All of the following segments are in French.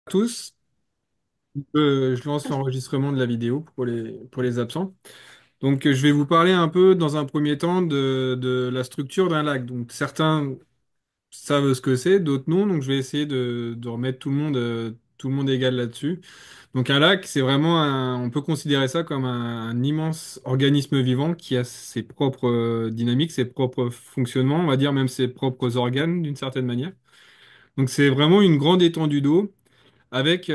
Tous, je lance l'enregistrement de la vidéo pour les absents. Je vais vous parler un peu dans un premier temps de la structure d'un lac. Donc, certains savent ce que c'est, d'autres non. Donc, je vais essayer de remettre tout le monde égal là-dessus. Donc, un lac, c'est vraiment on peut considérer ça comme un immense organisme vivant qui a ses propres dynamiques, ses propres fonctionnements, on va dire même ses propres organes d'une certaine manière. Donc, c'est vraiment une grande étendue d'eau avec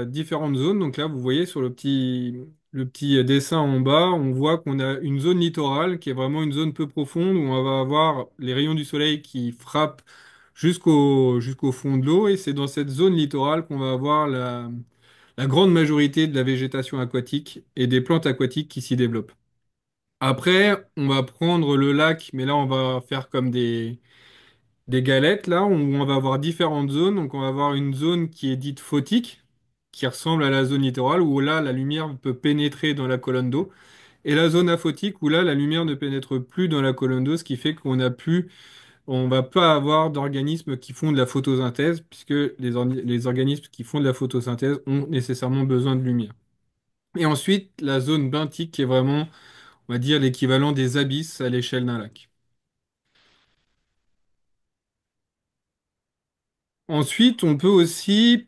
différentes zones. Donc là, vous voyez sur le petit dessin en bas, on voit qu'on a une zone littorale qui est vraiment une zone peu profonde où on va avoir les rayons du soleil qui frappent jusqu'au fond de l'eau. Et c'est dans cette zone littorale qu'on va avoir la grande majorité de la végétation aquatique et des plantes aquatiques qui s'y développent. Après, on va prendre le lac, mais là, on va faire comme des galettes là où on va avoir différentes zones. Donc on va avoir une zone qui est dite photique, qui ressemble à la zone littorale, où là la lumière peut pénétrer dans la colonne d'eau. Et la zone aphotique, où là la lumière ne pénètre plus dans la colonne d'eau, ce qui fait on va pas avoir d'organismes qui font de la photosynthèse, puisque les organismes qui font de la photosynthèse ont nécessairement besoin de lumière. Et ensuite, la zone benthique, qui est vraiment, on va dire, l'équivalent des abysses à l'échelle d'un lac. Ensuite, on peut aussi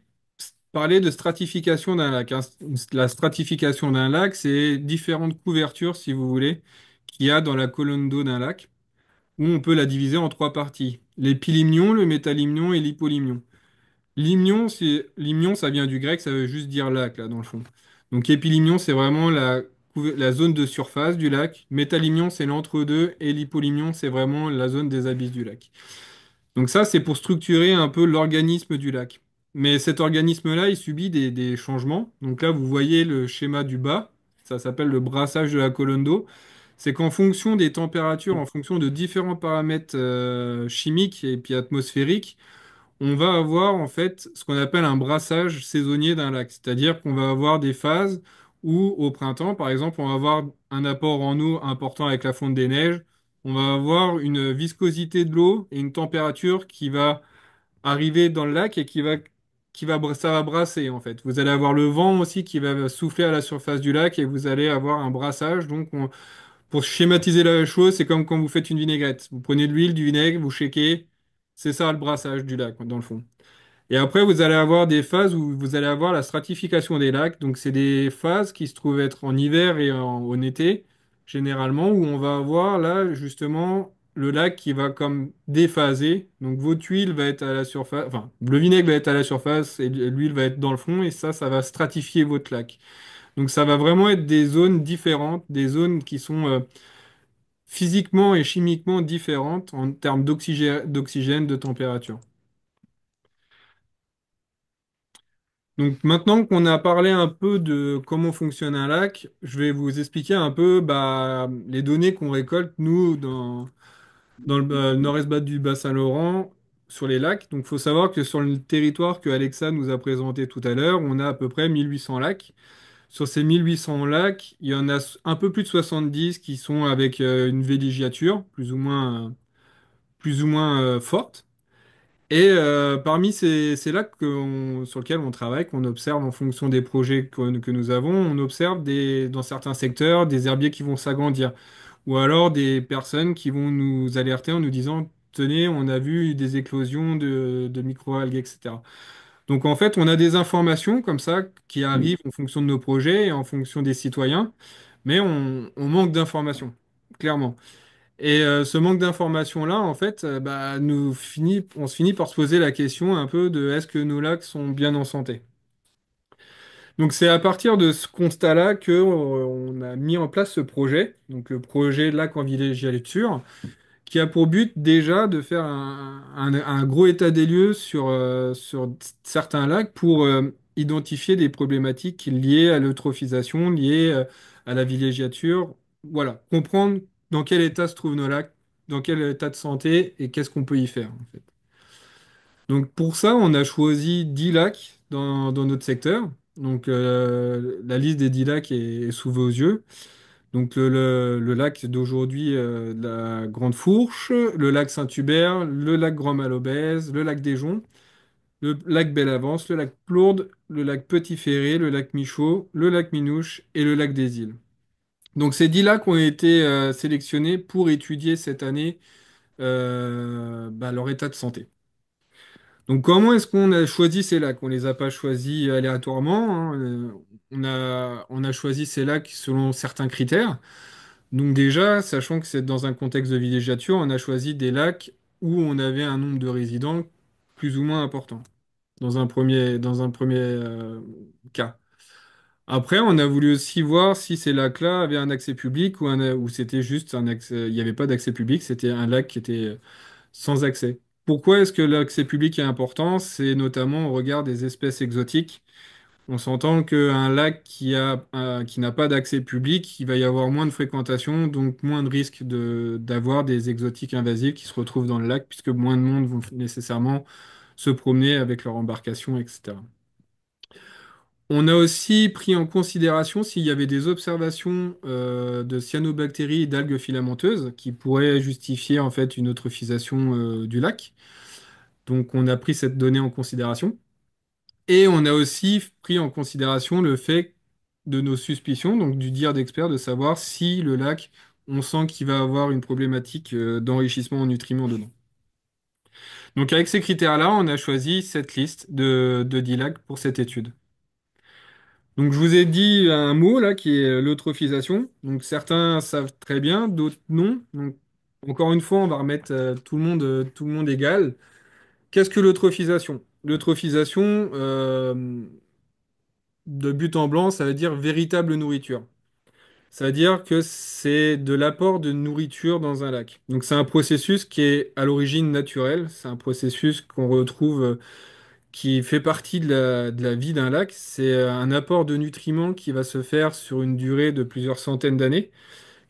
parler de stratification d'un lac, hein. La stratification d'un lac, c'est différentes couvertures, si vous voulez, qu'il y a dans la colonne d'eau d'un lac, où on peut la diviser en trois parties. L'épilimnion, le métalimnion et l'hypolimnion. Limnion, ça vient du grec, ça veut juste dire lac, là, dans le fond. Donc épilimnion, c'est vraiment la zone de surface du lac. Métalimnion, c'est l'entre-deux. Et l'hypolimnion, c'est vraiment la zone des abysses du lac. Donc ça, c'est pour structurer un peu l'organisme du lac. Mais cet organisme-là, il subit des changements. Donc là, vous voyez le schéma du bas. Ça s'appelle le brassage de la colonne d'eau. C'est qu'en fonction des températures, en fonction de différents paramètres chimiques et puis atmosphériques, on va avoir en fait ce qu'on appelle un brassage saisonnier d'un lac. C'est-à-dire qu'on va avoir des phases où au printemps, par exemple, on va avoir un apport en eau important avec la fonte des neiges. On va avoir une viscosité de l'eau et une température qui va arriver dans le lac et ça va brasser en fait. Vous allez avoir le vent aussi qui va souffler à la surface du lac et vous allez avoir un brassage. Pour schématiser la chose, c'est comme quand vous faites une vinaigrette. Vous prenez de l'huile, du vinaigre, vous shakez. C'est ça le brassage du lac, dans le fond. Et après, vous allez avoir des phases où vous allez avoir la stratification des lacs. Donc, c'est des phases qui se trouvent être en hiver et en été, généralement, où on va avoir là, justement, le lac qui va comme déphaser. Donc, votre huile va être à la surface, enfin, le vinaigre va être à la surface et l'huile va être dans le fond, et ça va stratifier votre lac. Donc, ça va vraiment être des zones différentes, des zones qui sont physiquement et chimiquement différentes en termes d'oxygène, de température. Donc maintenant qu'on a parlé un peu de comment fonctionne un lac, je vais vous expliquer un peu les données qu'on récolte nous dans le nord-est bas du Bas-Saint-Laurent sur les lacs. Donc il faut savoir que sur le territoire que Alexa nous a présenté tout à l'heure, on a à peu près 1800 lacs. Sur ces 1800 lacs, il y en a un peu plus de 70 qui sont avec une villégiature plus ou moins forte. Et parmi ces lacs sur lesquels on travaille, qu'on observe en fonction des projets que nous avons, on observe dans certains secteurs des herbiers qui vont s'agrandir. Ou alors des personnes qui vont nous alerter en nous disant, tenez, on a vu des éclosions de microalgues, etc. Donc en fait, on a des informations comme ça qui arrivent en fonction de nos projets et en fonction des citoyens, mais on manque d'informations, clairement. Et ce manque d'informations-là, en fait, on se finit par se poser la question un peu de est-ce que nos lacs sont bien en santé? Donc c'est à partir de ce constat-là que on a mis en place ce projet, donc le projet Lac en villégiature, qui a pour but déjà de faire un gros état des lieux sur certains lacs pour identifier des problématiques liées à l'eutrophisation, liées à la villégiature. Voilà, comprendre dans quel état se trouvent nos lacs, dans quel état de santé et qu'est-ce qu'on peut y faire en fait. Donc pour ça, on a choisi 10 lacs dans notre secteur. Donc la liste des 10 lacs est sous vos yeux. Donc le lac d'aujourd'hui, la Grande Fourche, le lac Saint-Hubert, le lac Grand-Malobèze, le lac des Joncs. le lac Bellavance, le lac Plourde, le lac Petit-Ferré, le lac Michaud, le lac Minouche et le lac des Îles. Donc ces 10 lacs ont été sélectionnés pour étudier cette année leur état de santé. Donc comment est-ce qu'on a choisi ces lacs? On les a pas choisis aléatoirement, hein. On a choisi ces lacs selon certains critères. Donc déjà, sachant que c'est dans un contexte de villégiature, on a choisi des lacs où on avait un nombre de résidents plus ou moins important, dans un premier cas. Après, on a voulu aussi voir si ces lacs-là avaient un accès public ou c'était juste un accès, il n'y avait pas d'accès public, c'était un lac qui était sans accès. Pourquoi est-ce que l'accès public est important? C'est notamment au regard des espèces exotiques. On s'entend qu'un lac qui n'a pas d'accès public, il va y avoir moins de fréquentation, donc moins de risques d'avoir des exotiques invasifs qui se retrouvent dans le lac, puisque moins de monde vont nécessairement se promener avec leur embarcation, etc. On a aussi pris en considération s'il y avait des observations de cyanobactéries et d'algues filamenteuses qui pourraient justifier en fait une eutrophisation du lac. Donc on a pris cette donnée en considération. Et on a aussi pris en considération le fait de nos suspicions, donc du dire d'experts, de savoir si le lac, on sent qu'il va avoir une problématique d'enrichissement en nutriments dedans. Donc avec ces critères-là, on a choisi cette liste de 10 lacs pour cette étude. Donc je vous ai dit un mot là qui est l'eutrophisation. Donc certains savent très bien, d'autres non. Donc encore une fois, on va remettre tout le monde égal. Qu'est-ce que l'eutrophisation? L'eutrophisation, de but en blanc, ça veut dire véritable nourriture. Ça veut dire que c'est de l'apport de nourriture dans un lac. Donc c'est un processus qui est à l'origine naturel. C'est un processus qu'on retrouve, qui fait partie de la vie d'un lac. C'est un apport de nutriments qui va se faire sur une durée de plusieurs centaines d'années,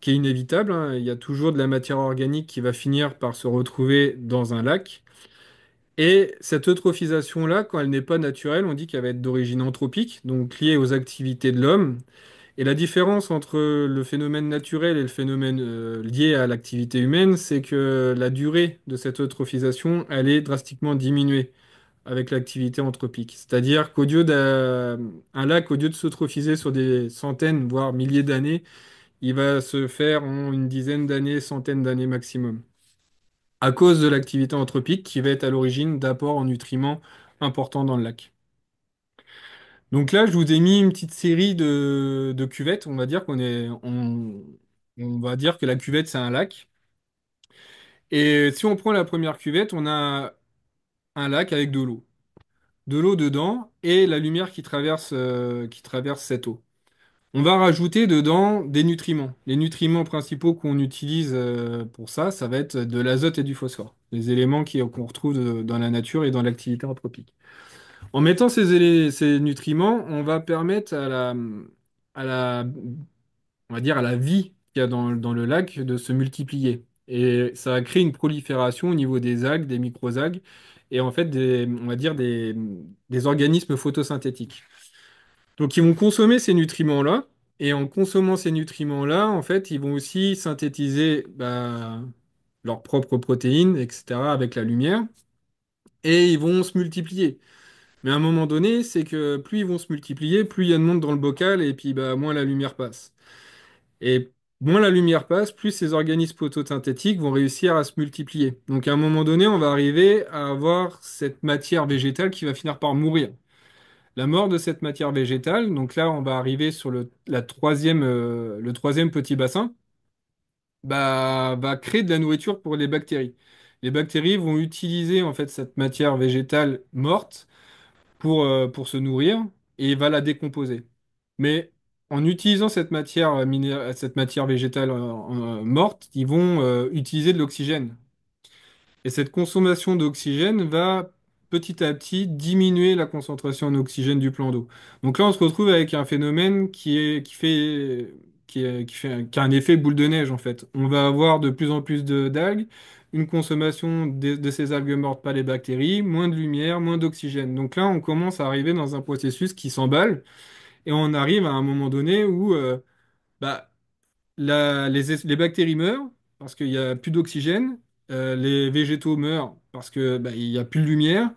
qui est inévitable, hein. Il y a toujours de la matière organique qui va finir par se retrouver dans un lac. Et cette eutrophisation-là, quand elle n'est pas naturelle, on dit qu'elle va être d'origine anthropique, donc liée aux activités de l'homme. Et la différence entre le phénomène naturel et le phénomène lié à l'activité humaine, c'est que la durée de cette eutrophisation, elle est drastiquement diminuée avec l'activité anthropique. C'est-à-dire qu'au lieu d'un lac, au lieu de s'eutrophiser sur des centaines, voire milliers d'années, il va se faire en une dizaine d'années, centaines d'années maximum, à cause de l'activité anthropique qui va être à l'origine d'apports en nutriments importants dans le lac. Donc là, je vous ai mis une petite série de cuvettes. On va dire que la cuvette, c'est un lac. Et si on prend la première cuvette, on a un lac avec de l'eau. De l'eau dedans et la lumière qui traverse cette eau. On va rajouter dedans des nutriments. Les nutriments principaux qu'on utilise pour ça, ça va être de l'azote et du phosphore. Les éléments qu'on retrouve dans la nature et dans l'activité anthropique. En mettant ces nutriments, on va permettre à la, on va dire à la vie qu'il y a dans le lac de se multiplier. Et ça va créer une prolifération au niveau des algues, des microalgues, et en fait on va dire des organismes photosynthétiques. Donc ils vont consommer ces nutriments-là, et en consommant ces nutriments-là, en fait, ils vont aussi synthétiser leurs propres protéines, etc., avec la lumière, et ils vont se multiplier. Mais à un moment donné, c'est que plus ils vont se multiplier, plus il y a de monde dans le bocal, et puis moins la lumière passe. Et moins la lumière passe, plus ces organismes photosynthétiques vont réussir à se multiplier. Donc à un moment donné, on va arriver à avoir cette matière végétale qui va finir par mourir. La mort de cette matière végétale, donc là on va arriver sur le troisième petit bassin, va créer de la nourriture pour les bactéries. Les bactéries vont utiliser en fait cette matière végétale morte pour se nourrir et va la décomposer. Mais en utilisant cette matière végétale morte, ils vont utiliser de l'oxygène. Et cette consommation d'oxygène va petit à petit diminuer la concentration en oxygène du plan d'eau. Donc là, on se retrouve avec un phénomène qui a un effet boule de neige en fait. On va avoir de plus en plus d'algues, une consommation de ces algues mortes par les bactéries, moins de lumière, moins d'oxygène. Donc là, on commence à arriver dans un processus qui s'emballe et on arrive à un moment donné où bah, les bactéries meurent parce qu'il n'y a plus d'oxygène, les végétaux meurent parce que il n'y a plus de lumière,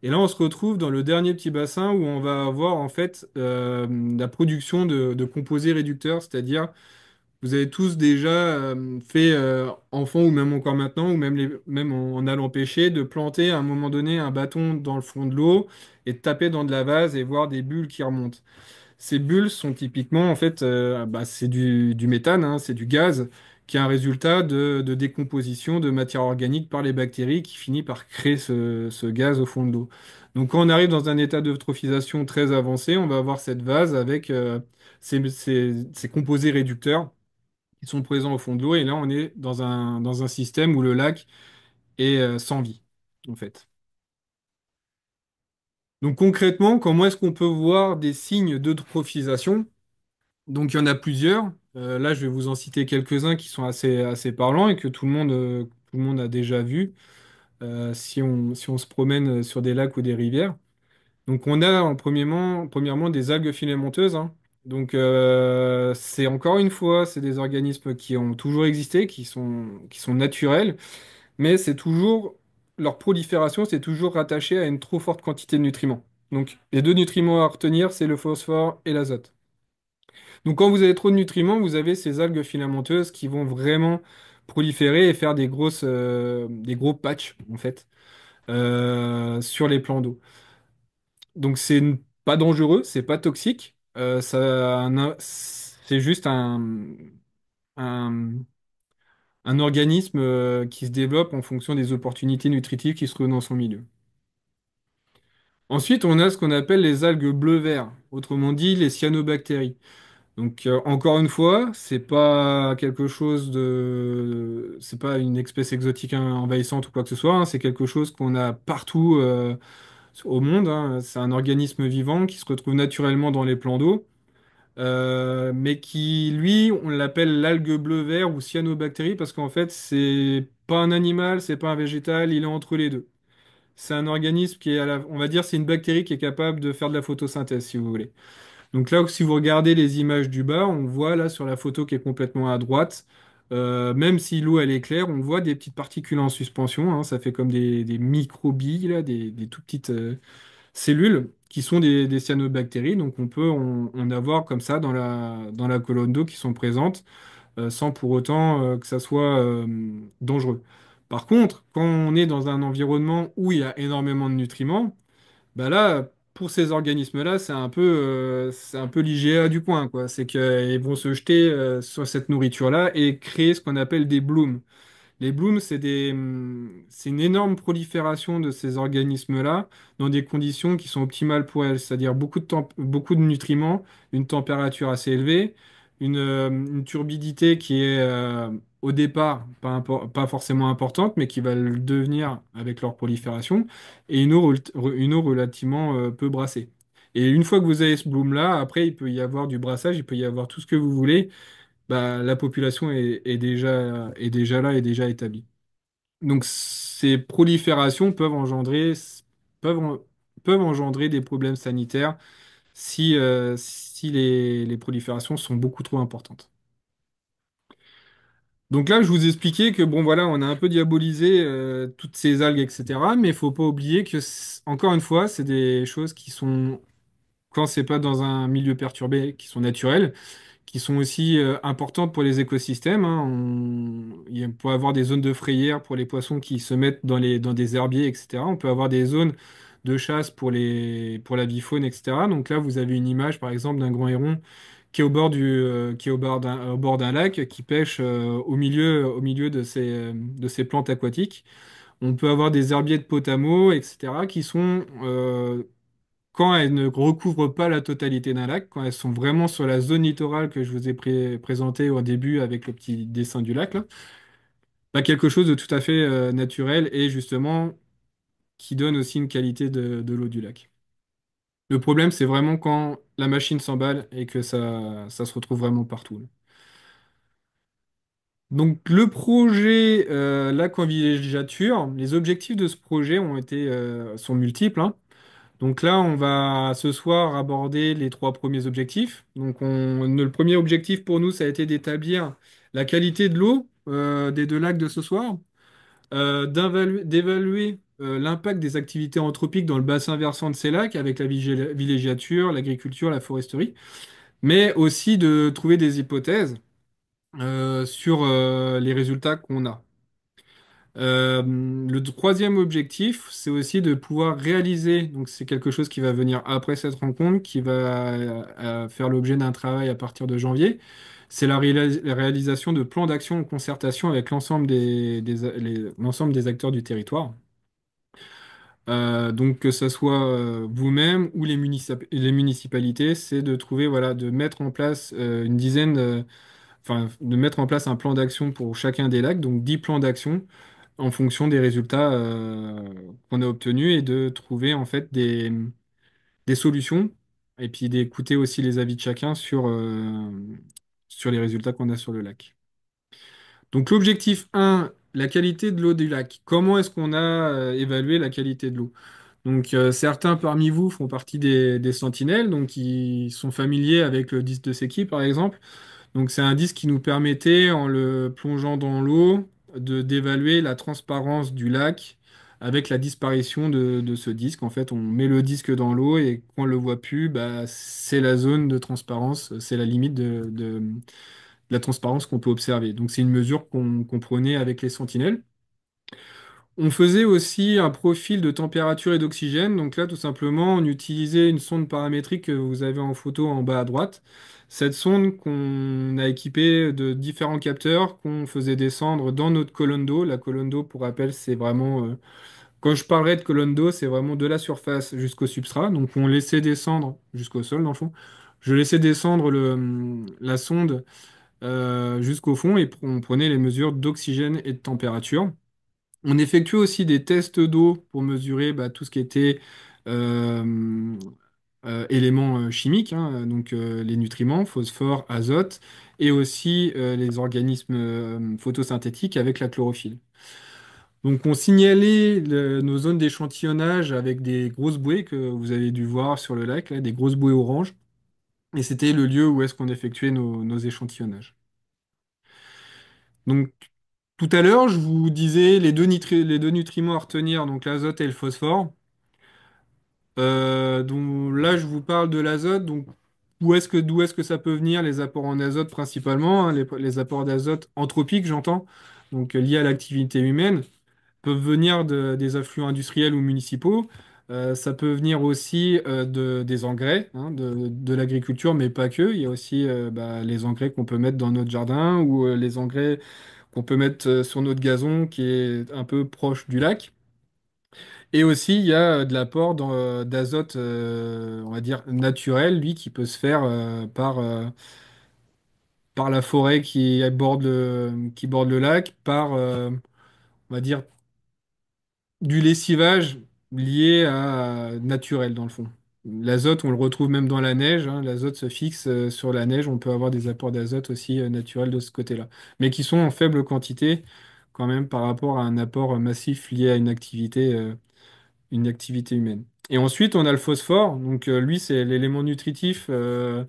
Et là, on se retrouve dans le dernier petit bassin où on va avoir en fait la production de composés réducteurs, c'est-à-dire vous avez tous déjà fait, enfant ou même encore maintenant, ou même, même en allant pêcher, de planter à un moment donné un bâton dans le fond de l'eau et de taper dans de la vase et voir des bulles qui remontent. Ces bulles sont typiquement, en fait, bah, c'est du méthane, hein, c'est du gaz, qui est un résultat de décomposition de matière organique par les bactéries qui finit par créer ce gaz au fond de l'eau. Donc quand on arrive dans un état d'eutrophisation très avancé, on va avoir cette vase avec ces composés réducteurs qui sont présents au fond de l'eau. Et là, on est dans un système où le lac est sans vie, en fait. Donc concrètement, comment est-ce qu'on peut voir des signes d'eutrophisation? Donc il y en a plusieurs. Là, je vais vous en citer quelques-uns qui sont assez parlants et que tout le monde a déjà vu si on se promène sur des lacs ou des rivières. Donc on a premièrement des algues filamenteuses, hein. Donc c'est encore une fois, c'est des organismes qui ont toujours existé, qui sont naturels, mais c'est toujours leur prolifération, c'est toujours rattaché à une trop forte quantité de nutriments. Donc les deux nutriments à retenir, c'est le phosphore et l'azote. Donc quand vous avez trop de nutriments, vous avez ces algues filamenteuses qui vont vraiment proliférer et faire des gros patchs en fait sur les plans d'eau. Donc pas dangereux, c'est pas toxique, c'est juste un, un organisme qui se développe en fonction des opportunités nutritives qui se trouvent dans son milieu. Ensuite, on a ce qu'on appelle les algues bleu-vert, autrement dit les cyanobactéries. Donc encore une fois, c'est pas une espèce exotique envahissante ou quoi que ce soit, hein. C'est quelque chose qu'on a partout au monde, hein. C'est un organisme vivant qui se retrouve naturellement dans les plans d'eau, mais qui, lui, on l'appelle l'algue bleu-vert ou cyanobactérie parce qu'en fait, c'est pas un animal, c'est pas un végétal, il est entre les deux. C'est un organisme qui est on va dire, c'est une bactérie qui est capable de faire de la photosynthèse, si vous voulez. Donc là, si vous regardez les images du bas, on voit là sur la photo qui est complètement à droite, même si l'eau elle est claire, on voit des petites particules en suspension, hein. Ça fait comme des microbilles, là, des tout petites cellules qui sont des cyanobactéries. Donc on peut en avoir comme ça dans la colonne d'eau qui sont présentes, sans pour autant que ça soit dangereux. Par contre, quand on est dans un environnement où il y a énormément de nutriments, bah là, pour ces organismes-là, c'est un peu l'IGA du coin, quoi. C'est qu'ils vont se jeter sur cette nourriture-là et créer ce qu'on appelle des blooms. Les blooms, c'est une énorme prolifération de ces organismes-là dans des conditions qui sont optimales pour elles, c'est-à-dire beaucoup de nutriments, une température assez élevée, une turbidité qui est au départ pas forcément importante, mais qui va le devenir avec leur prolifération, et une eau relativement peu brassée. Et une fois que vous avez ce bloom-là, après, il peut y avoir du brassage, il peut y avoir tout ce que vous voulez, bah, la population est déjà là, est déjà établie. Donc ces proliférations peuvent, en- peuvent engendrer des problèmes sanitaires si les proliférations sont beaucoup trop importantes. Donc là, je vous expliquais que bon voilà, on a un peu diabolisé toutes ces algues, etc. Mais il faut pas oublier que, encore une fois, c'est des choses qui sont, quand c'est pas dans un milieu perturbé, qui sont naturelles, qui sont aussi importantes pour les écosystèmes, hein. Il peut y avoir des zones de frayère pour les poissons qui se mettent dans des herbiers, etc. On peut avoir des zones de chasse pour la bifaune, etc. Donc là, vous avez une image, par exemple, d'un grand héron qui est qui est au bord d'un lac, qui pêche au milieu de ces plantes aquatiques. On peut avoir des herbiers de potamo, etc., qui sont quand elles ne recouvrent pas la totalité d'un lac, quand elles sont vraiment sur la zone littorale que je vous ai présentée au début avec le petit dessin du lac, là, bah, quelque chose de tout à fait naturel et justement qui donne aussi une qualité de l'eau du lac. Le problème, c'est vraiment quand la machine s'emballe et que ça se retrouve vraiment partout, là. Donc le projet lac en villégiature, les objectifs de ce projet sont multiples, hein. Donc là, on va ce soir aborder les trois premiers objectifs. Le premier objectif pour nous, ça a été d'établir la qualité de l'eau des deux lacs de ce soir, d'évaluer. l'impact des activités anthropiques dans le bassin versant de ces lacs avec la villégiature, l'agriculture, la foresterie, mais aussi de trouver des hypothèses sur les résultats qu'on a. Le troisième objectif, c'est aussi de pouvoir réaliser, donc c'est quelque chose qui va venir après cette rencontre, qui va faire l'objet d'un travail à partir de janvier, c'est la réalisation de plans d'action en concertation avec l'ensemble l'ensemble des acteurs du territoire. Donc que ce soit vous-même ou les municipalités, c'est de trouver, voilà, de mettre en place une dizaine, enfin, de mettre en place un plan d'action pour chacun des lacs, donc 10 plans d'action en fonction des résultats qu'on a obtenus et de trouver en fait des solutions et puis d'écouter aussi les avis de chacun sur les résultats qu'on a sur le lac. Donc l'objectif 1, la qualité de l'eau du lac. Comment est-ce qu'on a évalué la qualité de l'eau? Donc certains parmi vous font partie des sentinelles, donc ils sont familiers avec le disque de Secchi par exemple. Donc c'est un disque qui nous permettait, en le plongeant dans l'eau, d'évaluer la transparence du lac avec la disparition de ce disque. En fait, on met le disque dans l'eau et quand on le voit plus, bah, c'est la zone de transparence, c'est la limite de la transparence qu'on peut observer. Donc c'est une mesure qu'on prenait avec les sentinelles. On faisait aussi un profil de température et d'oxygène. Donc là, tout simplement, on utilisait une sonde paramétrique que vous avez en photo en bas à droite. Cette sonde qu'on a équipée de différents capteurs qu'on faisait descendre dans notre colonne d'eau. La colonne d'eau, pour rappel, c'est vraiment, quand je parlerai de colonne d'eau, c'est vraiment de la surface jusqu'au substrat. Donc on laissait descendre jusqu'au sol, dans le fond. Je laissais descendre la sonde jusqu'au fond et on prenait les mesures d'oxygène et de température. On effectuait aussi des tests d'eau pour mesurer bah, tout ce qui était euh, éléments chimiques, hein, donc les nutriments, phosphore, azote, et aussi les organismes photosynthétiques avec la chlorophylle. Donc on signalait nos zones d'échantillonnage avec des grosses bouées que vous avez dû voir sur le lac, là, des grosses bouées oranges, et c'était le lieu où est-ce qu'on effectuait nos échantillonnages. Donc tout à l'heure, je vous disais les deux nutriments à retenir, donc l'azote et le phosphore. Donc là, je vous parle de l'azote. Donc, d'où est-ce que ça peut venir, les apports en azote principalement, hein, les apports d'azote anthropiques, j'entends, donc liés à l'activité humaine, peuvent venir des affluents industriels ou municipaux. Ça peut venir aussi des engrais, hein, de l'agriculture, mais pas que. Il y a aussi bah, les engrais qu'on peut mettre dans notre jardin ou les engrais qu'on peut mettre sur notre gazon qui est un peu proche du lac. Et aussi, il y a de l'apport d'azote, on va dire, naturel, lui, qui peut se faire par la forêt qui borde le lac, par, on va dire, du lessivage lié à naturel, dans le fond. L'azote, on le retrouve même dans la neige, hein. L'azote se fixe sur la neige. On peut avoir des apports d'azote aussi naturels de ce côté-là, mais qui sont en faible quantité quand même par rapport à un apport massif lié à une activité humaine. Et ensuite, on a le phosphore. Donc, lui, c'est l'élément nutritif le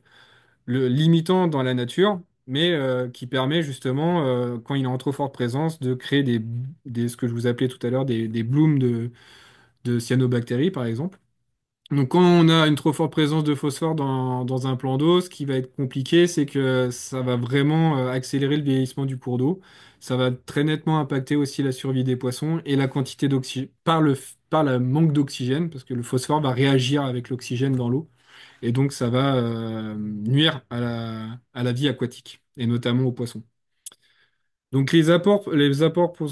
limitant dans la nature, mais qui permet justement, quand il est en trop forte présence, de créer ce que je vous appelais tout à l'heure, des blooms de cyanobactéries, par exemple. Donc, quand on a une trop forte présence de phosphore dans un plan d'eau, ce qui va être compliqué, c'est que ça va vraiment accélérer le vieillissement du cours d'eau. Ça va très nettement impacter aussi la survie des poissons et la quantité d'oxygène, par le manque d'oxygène, parce que le phosphore va réagir avec l'oxygène dans l'eau. Et donc, ça va nuire à la vie aquatique, et notamment aux poissons. Donc les apports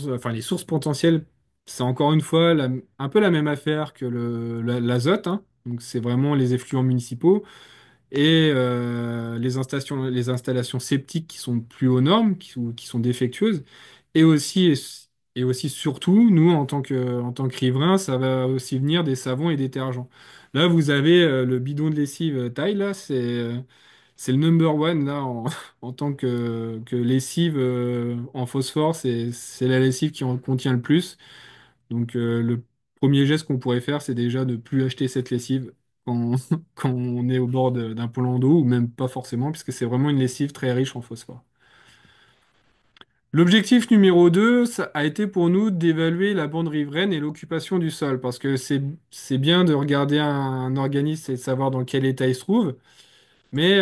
enfin les sources potentielles, c'est encore une fois un peu la même affaire que l'azote, hein. Donc c'est vraiment les effluents municipaux et les installations septiques qui sont plus aux normes, qui sont défectueuses. Et aussi, et aussi surtout, nous, en tant que riverains, ça va aussi venir des savons et détergents. Là, vous avez le bidon de lessive taille, là, c'est le number one, là, en tant que lessive en phosphore, c'est la lessive qui en contient le plus. Donc, le premier geste qu'on pourrait faire, c'est déjà de ne plus acheter cette lessive quand, quand on est au bord d'un plan d'eau, ou même pas forcément, puisque c'est vraiment une lessive très riche en phosphore. L'objectif numéro 2, ça a été pour nous d'évaluer la bande riveraine et l'occupation du sol, parce que c'est bien de regarder un organisme et de savoir dans quel état il se trouve, mais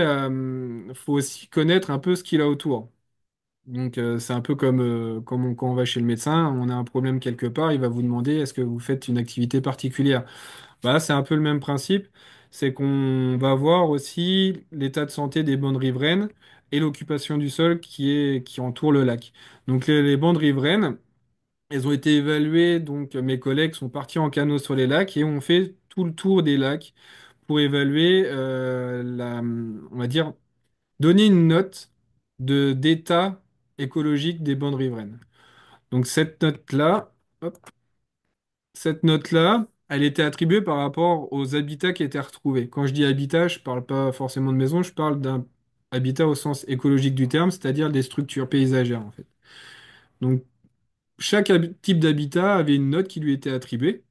faut aussi connaître un peu ce qu'il a autour. Donc c'est un peu comme, quand on va chez le médecin, on a un problème quelque part, il va vous demander est-ce que vous faites une activité particulière. Bah, c'est un peu le même principe, c'est qu'on va voir aussi l'état de santé des bandes riveraines et l'occupation du sol qui entoure le lac. Donc les bandes riveraines, elles ont été évaluées, donc mes collègues sont partis en canot sur les lacs et ont fait tout le tour des lacs pour évaluer on va dire, donner une note d'état écologique des bandes riveraines. Donc cette note-là, elle était attribuée par rapport aux habitats qui étaient retrouvés. Quand je dis habitat, je parle pas forcément de maison, je parle d'un habitat au sens écologique du terme, c'est-à-dire des structures paysagères en fait. Donc chaque type d'habitat avait une note qui lui était attribuée.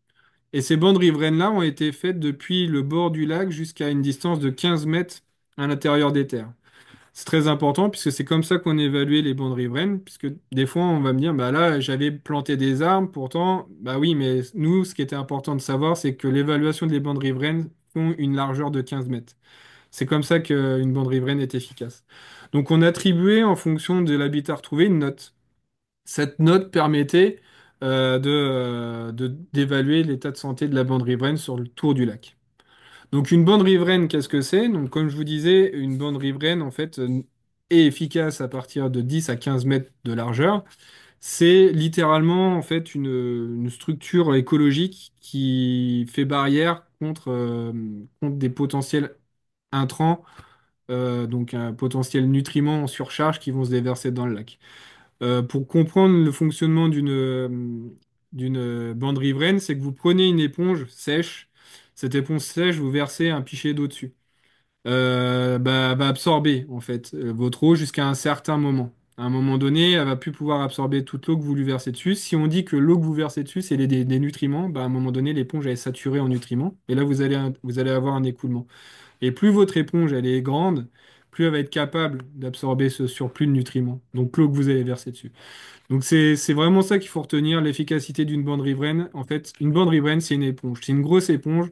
Et ces bandes riveraines-là ont été faites depuis le bord du lac jusqu'à une distance de 15 mètres à l'intérieur des terres. C'est très important puisque c'est comme ça qu'on évalue les bandes riveraines, puisque des fois on va me dire, bah là j'avais planté des arbres, pourtant, bah oui, mais nous ce qui était important de savoir, c'est que l'évaluation des bandes riveraines font une largeur de 15 mètres. C'est comme ça qu'une bande riveraine est efficace. Donc on attribuait en fonction de l'habitat retrouvé une note. Cette note permettait d'évaluer l'état de santé de la bande riveraine sur le tour du lac. Donc une bande riveraine, qu'est-ce que c'est? Donc comme je vous disais, une bande riveraine en fait est efficace à partir de 10 à 15 mètres de largeur. C'est littéralement en fait une structure écologique qui fait barrière contre des potentiels intrants, donc un potentiel nutriments en surcharge qui vont se déverser dans le lac. Pour comprendre le fonctionnement d'une bande riveraine, c'est que vous prenez une éponge sèche. Cette éponge sèche, vous versez un pichet d'eau dessus. Bah, va absorber en fait votre eau jusqu'à un certain moment. À un moment donné, elle va plus pouvoir absorber toute l'eau que vous lui versez dessus. Si on dit que l'eau que vous versez dessus, c'est des nutriments, bah, à un moment donné, l'éponge elle est saturée en nutriments. Et là, vous allez avoir un écoulement. Et plus votre éponge elle est grande, plus elle va être capable d'absorber ce surplus de nutriments. Donc l'eau que vous allez verser dessus. Donc c'est vraiment ça qu'il faut retenir, l'efficacité d'une bande riveraine. En fait, une bande riveraine, c'est une éponge. C'est une grosse éponge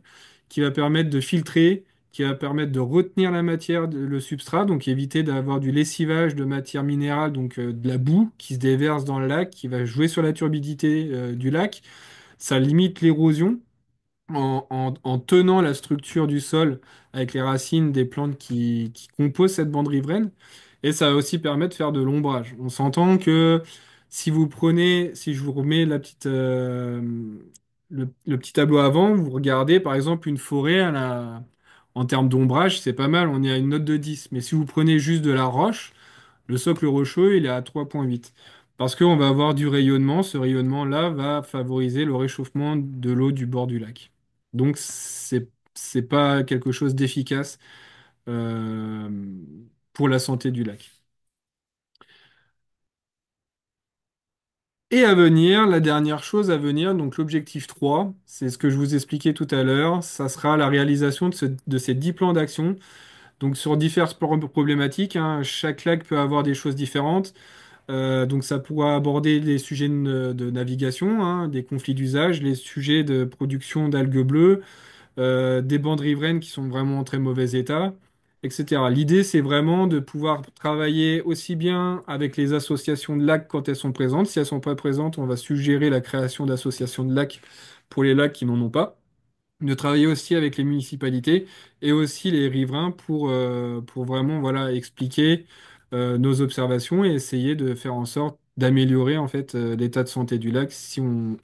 qui va permettre de filtrer, qui va permettre de retenir la matière, le substrat, donc éviter d'avoir du lessivage de matière minérale, donc de la boue qui se déverse dans le lac, qui va jouer sur la turbidité du lac. Ça limite l'érosion en tenant la structure du sol avec les racines des plantes qui composent cette bande riveraine. Et ça va aussi permettre de faire de l'ombrage. On s'entend que si je vous remets le petit tableau avant, vous regardez par exemple une forêt en termes d'ombrage, c'est pas mal, on est à une note de 10. Mais si vous prenez juste de la roche, le socle rocheux, il est à 3,8. Parce qu'on va avoir du rayonnement. Ce rayonnement-là va favoriser le réchauffement de l'eau du bord du lac. Donc, c'est pas quelque chose d'efficace euh, pour la santé du lac. Et à venir, la dernière chose à venir, donc l'objectif 3, c'est ce que je vous expliquais tout à l'heure, ça sera la réalisation de ces 10 plans d'action. Donc sur diverses problématiques, hein, chaque lac peut avoir des choses différentes. Donc ça pourra aborder les sujets de navigation, hein, des conflits d'usage, les sujets de production d'algues bleues, des bandes riveraines qui sont vraiment en très mauvais état, etc. L'idée, c'est vraiment de pouvoir travailler aussi bien avec les associations de lacs quand elles sont présentes. Si elles sont pas présentes, on va suggérer la création d'associations de lacs pour les lacs qui n'en ont pas. De travailler aussi avec les municipalités et aussi les riverains pour vraiment voilà, expliquer nos observations et essayer de faire en sorte d'améliorer en fait l'état de santé du lac si on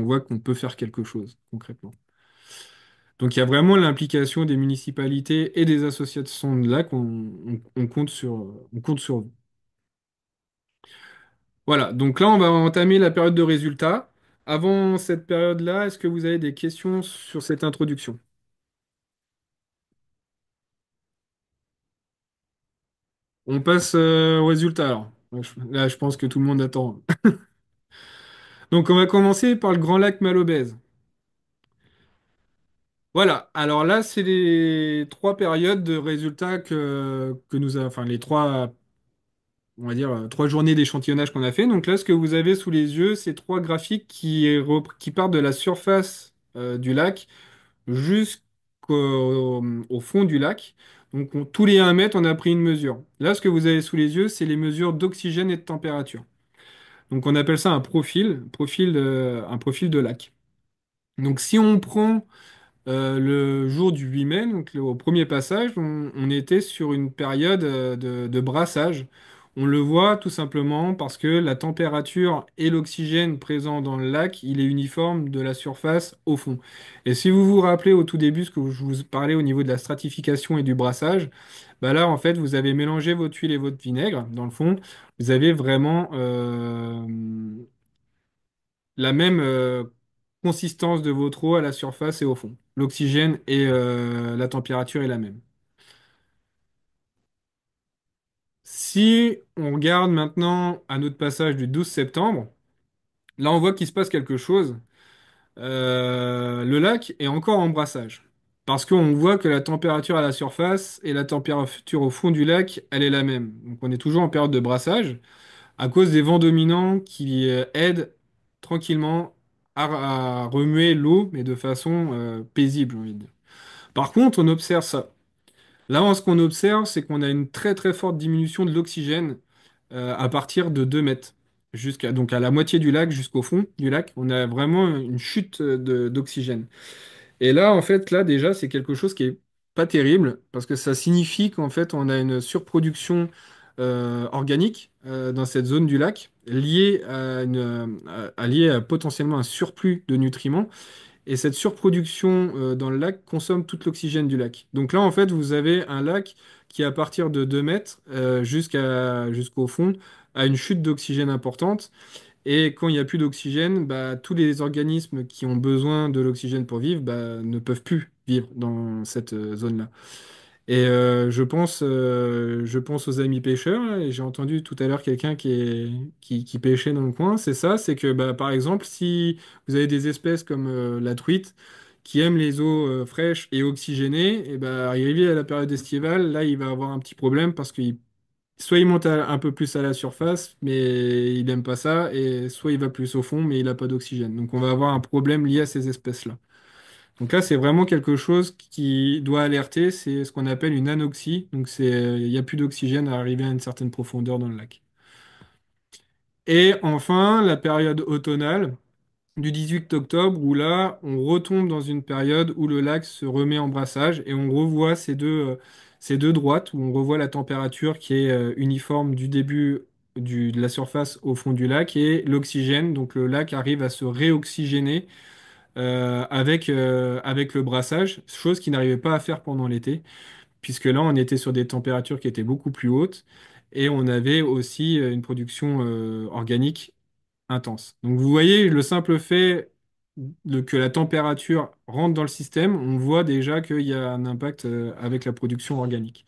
voit qu'on peut faire quelque chose concrètement. Donc il y a vraiment l'implication des municipalités et des associations de lacs, on compte sur vous. Voilà, donc là on va entamer la période de résultats. Avant cette période-là, est-ce que vous avez des questions sur cette introduction? On passe au résultat alors. Là, je pense que tout le monde attend. Donc, on va commencer par le Grand Lac Malobèze. Voilà. Alors là, c'est les trois périodes de résultats que nous avons, enfin les trois. on va dire, 3 journées d'échantillonnage qu'on a fait. Donc là, ce que vous avez sous les yeux, c'est 3 graphiques qui partent de la surface du lac jusqu'au fond du lac. Donc tous les 1 mètre, on a pris une mesure. Là, ce que vous avez sous les yeux, c'est les mesures d'oxygène et de température. Donc on appelle ça un profil de lac. Donc si on prend le jour du 8 mai, donc au premier passage, on était sur une période de brassage. On le voit tout simplement parce que la température et l'oxygène présent dans le lac, il est uniforme de la surface au fond. Et si vous vous rappelez au tout début ce que je vous parlais au niveau de la stratification et du brassage, bah là en fait vous avez mélangé votre huile et votre vinaigre. Dans le fond, vous avez vraiment la même consistance de votre eau à la surface et au fond. L'oxygène et la température est la même. Si on regarde maintenant à notre passage du 12 septembre, là on voit qu'il se passe quelque chose. Le lac est encore en brassage. Parce qu'on voit que la température à la surface et la température au fond du lac, elle est la même. Donc on est toujours en période de brassage, à cause des vents dominants qui aident tranquillement à remuer l'eau, mais de façon paisible, j'ai envie de dire. Par contre, on observe ça. Là, ce qu'on observe, c'est qu'on a une très très forte diminution de l'oxygène à partir de 2 mètres, jusqu'à donc à la moitié du lac, jusqu'au fond du lac. On a vraiment une chute d'oxygène. Et là, en fait, là déjà, c'est quelque chose qui est pas terrible parce que ça signifie qu'en fait, on a une surproduction organique dans cette zone du lac liée liée à potentiellement un surplus de nutriments. Et cette surproduction dans le lac consomme toute l'oxygène du lac. Donc là, en fait, vous avez un lac qui, à partir de 2 mètres jusqu'au fond, a une chute d'oxygène importante. Et quand il n'y a plus d'oxygène, bah, tous les organismes qui ont besoin de l'oxygène pour vivre bah, ne peuvent plus vivre dans cette zone-là. Et je pense aux amis pêcheurs, là, et j'ai entendu tout à l'heure quelqu'un qui pêchait dans le coin. C'est ça, c'est que bah, par exemple, si vous avez des espèces comme la truite qui aiment les eaux fraîches et oxygénées, et bah, arrivé à la période estivale, là, il va avoir un petit problème parce que soit il monte un peu plus à la surface, mais il n'aime pas ça, et soit il va plus au fond, mais il n'a pas d'oxygène. Donc on va avoir un problème lié à ces espèces-là. Donc là, c'est vraiment quelque chose qui doit alerter, c'est ce qu'on appelle une anoxie. Donc il n'y a plus d'oxygène à arriver à une certaine profondeur dans le lac. Et enfin, la période automnale du 18 octobre, où là, on retombe dans une période où le lac se remet en brassage et on revoit ces deux droites, où on revoit la température qui est uniforme du début de la surface au fond du lac et l'oxygène. Donc le lac arrive à se réoxygéner avec le brassage, chose qu'il n'arrivait pas à faire pendant l'été, puisque là, on était sur des températures qui étaient beaucoup plus hautes et on avait aussi une production organique intense. Donc, vous voyez, le simple fait que la température rentre dans le système, on voit déjà qu'il y a un impact avec la production organique.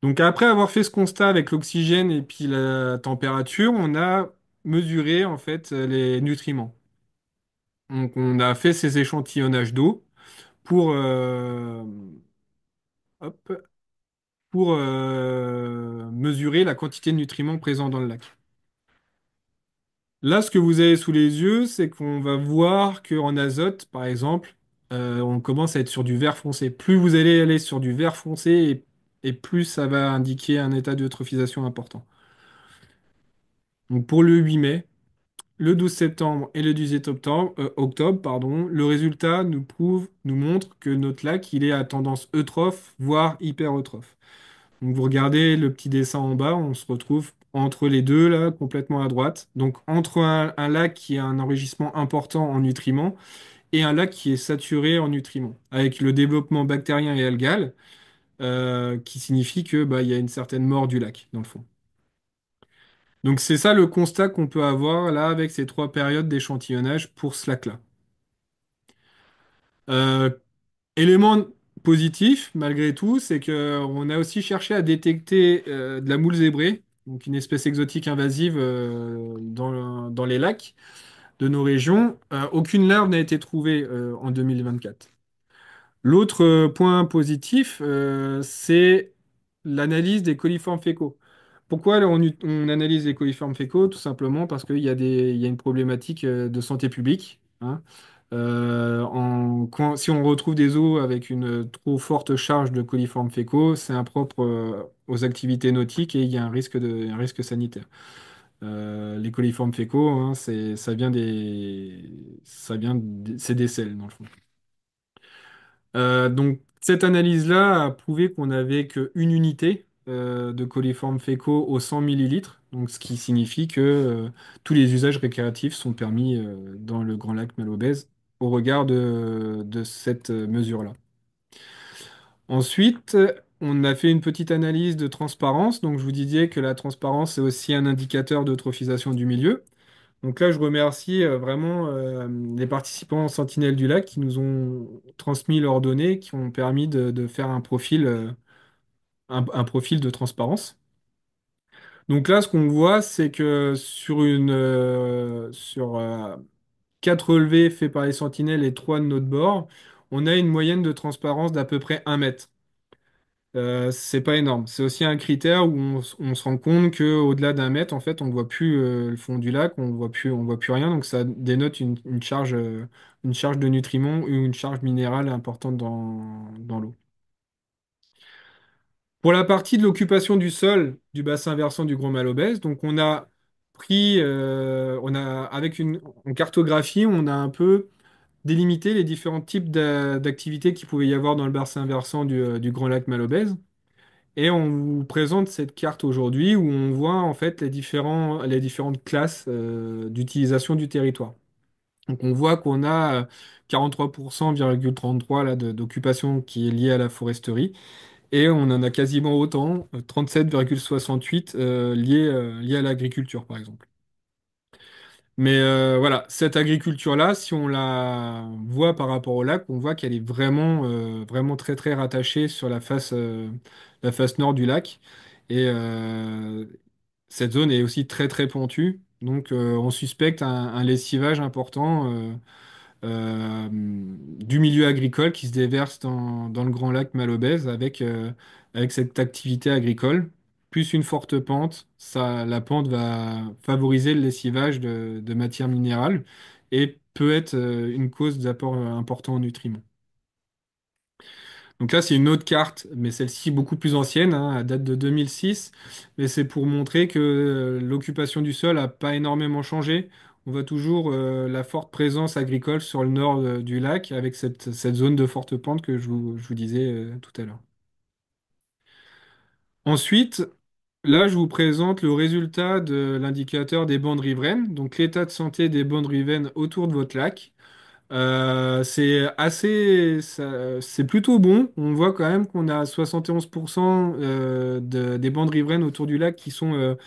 Donc, après avoir fait ce constat avec l'oxygène et puis la température, on a mesuré en fait les nutriments. Donc, on a fait ces échantillonnages d'eau pour, hop, pour mesurer la quantité de nutriments présents dans le lac. Là, ce que vous avez sous les yeux, c'est qu'on va voir qu'en azote, par exemple, on commence à être sur du vert foncé. Plus vous allez aller sur du vert foncé et plus ça va indiquer un état d'eutrophisation important. Donc pour le 8 mai, le 12 septembre et le 18 octobre, pardon, le résultat nous montre que notre lac, il est à tendance eutrophe, voire hyper-eutrophe. Donc vous regardez le petit dessin en bas, on se retrouve entre les deux, là, complètement à droite. Donc entre un lac qui a un enrichissement important en nutriments et un lac qui est saturé en nutriments, avec le développement bactérien et algal, qui signifie que bah, il y a une certaine mort du lac, dans le fond. Donc c'est ça le constat qu'on peut avoir là avec ces 3 périodes d'échantillonnage pour ce lac-là. Euh, Élément positif, malgré tout, c'est que on a aussi cherché à détecter de la moule zébrée, donc une espèce exotique invasive dans les lacs de nos régions. Aucune larve n'a été trouvée en 2024. L'autre point positif, c'est l'analyse des coliformes fécaux. Pourquoi là, on analyse les coliformes fécaux? Tout simplement parce qu'il y a une problématique de santé publique, hein. Si on retrouve des eaux avec une trop forte charge de coliformes fécaux, c'est impropre aux activités nautiques et il y a un risque sanitaire. Les coliformes fécaux, hein, c'est des sels dans le fond. Donc cette analyse-là a prouvé qu'on n'avait qu'une unité de coliformes fécaux au 100 millilitres, donc ce qui signifie que tous les usages récréatifs sont permis dans le Grand Lac Malobèze au regard de cette mesure-là. Ensuite, on a fait une petite analyse de transparence. Donc je vous disais que la transparence est aussi un indicateur d'eutrophisation du milieu. Donc là, je remercie vraiment les participants Sentinelle du Lac qui nous ont transmis leurs données, qui ont permis de faire un profil de transparence. Donc là, ce qu'on voit, c'est que sur 4 relevés faits par les Sentinelles et 3 de notre bord, on a une moyenne de transparence d'à peu près 1 mètre. C'est pas énorme. C'est aussi un critère où on se rend compte qu'au-delà d'1 mètre, en fait, on ne voit plus le fond du lac, on voit plus rien. Donc ça dénote une charge de nutriments ou une charge minérale importante dans l'eau. Pour la partie de l'occupation du sol du bassin versant du Grand Malobès, donc on a en cartographie, on a un peu délimité les différents types d'activités qu'il pouvait y avoir dans le bassin versant du Grand Lac Malobès. Et on vous présente cette carte aujourd'hui où on voit en fait les différentes classes d'utilisation du territoire. Donc on voit qu'on a 43,33% là, d'occupation qui est liée à la foresterie et on en a quasiment autant, 37,68 lié à l'agriculture par exemple. Mais voilà, cette agriculture-là, si on la voit par rapport au lac, on voit qu'elle est vraiment très très rattachée sur la face nord du lac. Et cette zone est aussi très très pentue. Donc on suspecte un lessivage important du milieu agricole qui se déverse dans le grand lac Malobèze avec cette activité agricole, plus une forte pente. La pente va favoriser le lessivage de matières minérales et peut être une cause d'apport important en nutriments. Donc là, c'est une autre carte, mais celle-ci beaucoup plus ancienne, hein, elle date de 2006, mais c'est pour montrer que l'occupation du sol n'a pas énormément changé. On voit toujours la forte présence agricole sur le nord du lac, avec cette zone de forte pente que je vous disais tout à l'heure. Ensuite, là, je vous présente le résultat de l'indicateur des bandes riveraines, donc l'état de santé des bandes riveraines autour de votre lac. C'est plutôt bon. On voit quand même qu'on a 71% des bandes riveraines autour du lac qui sont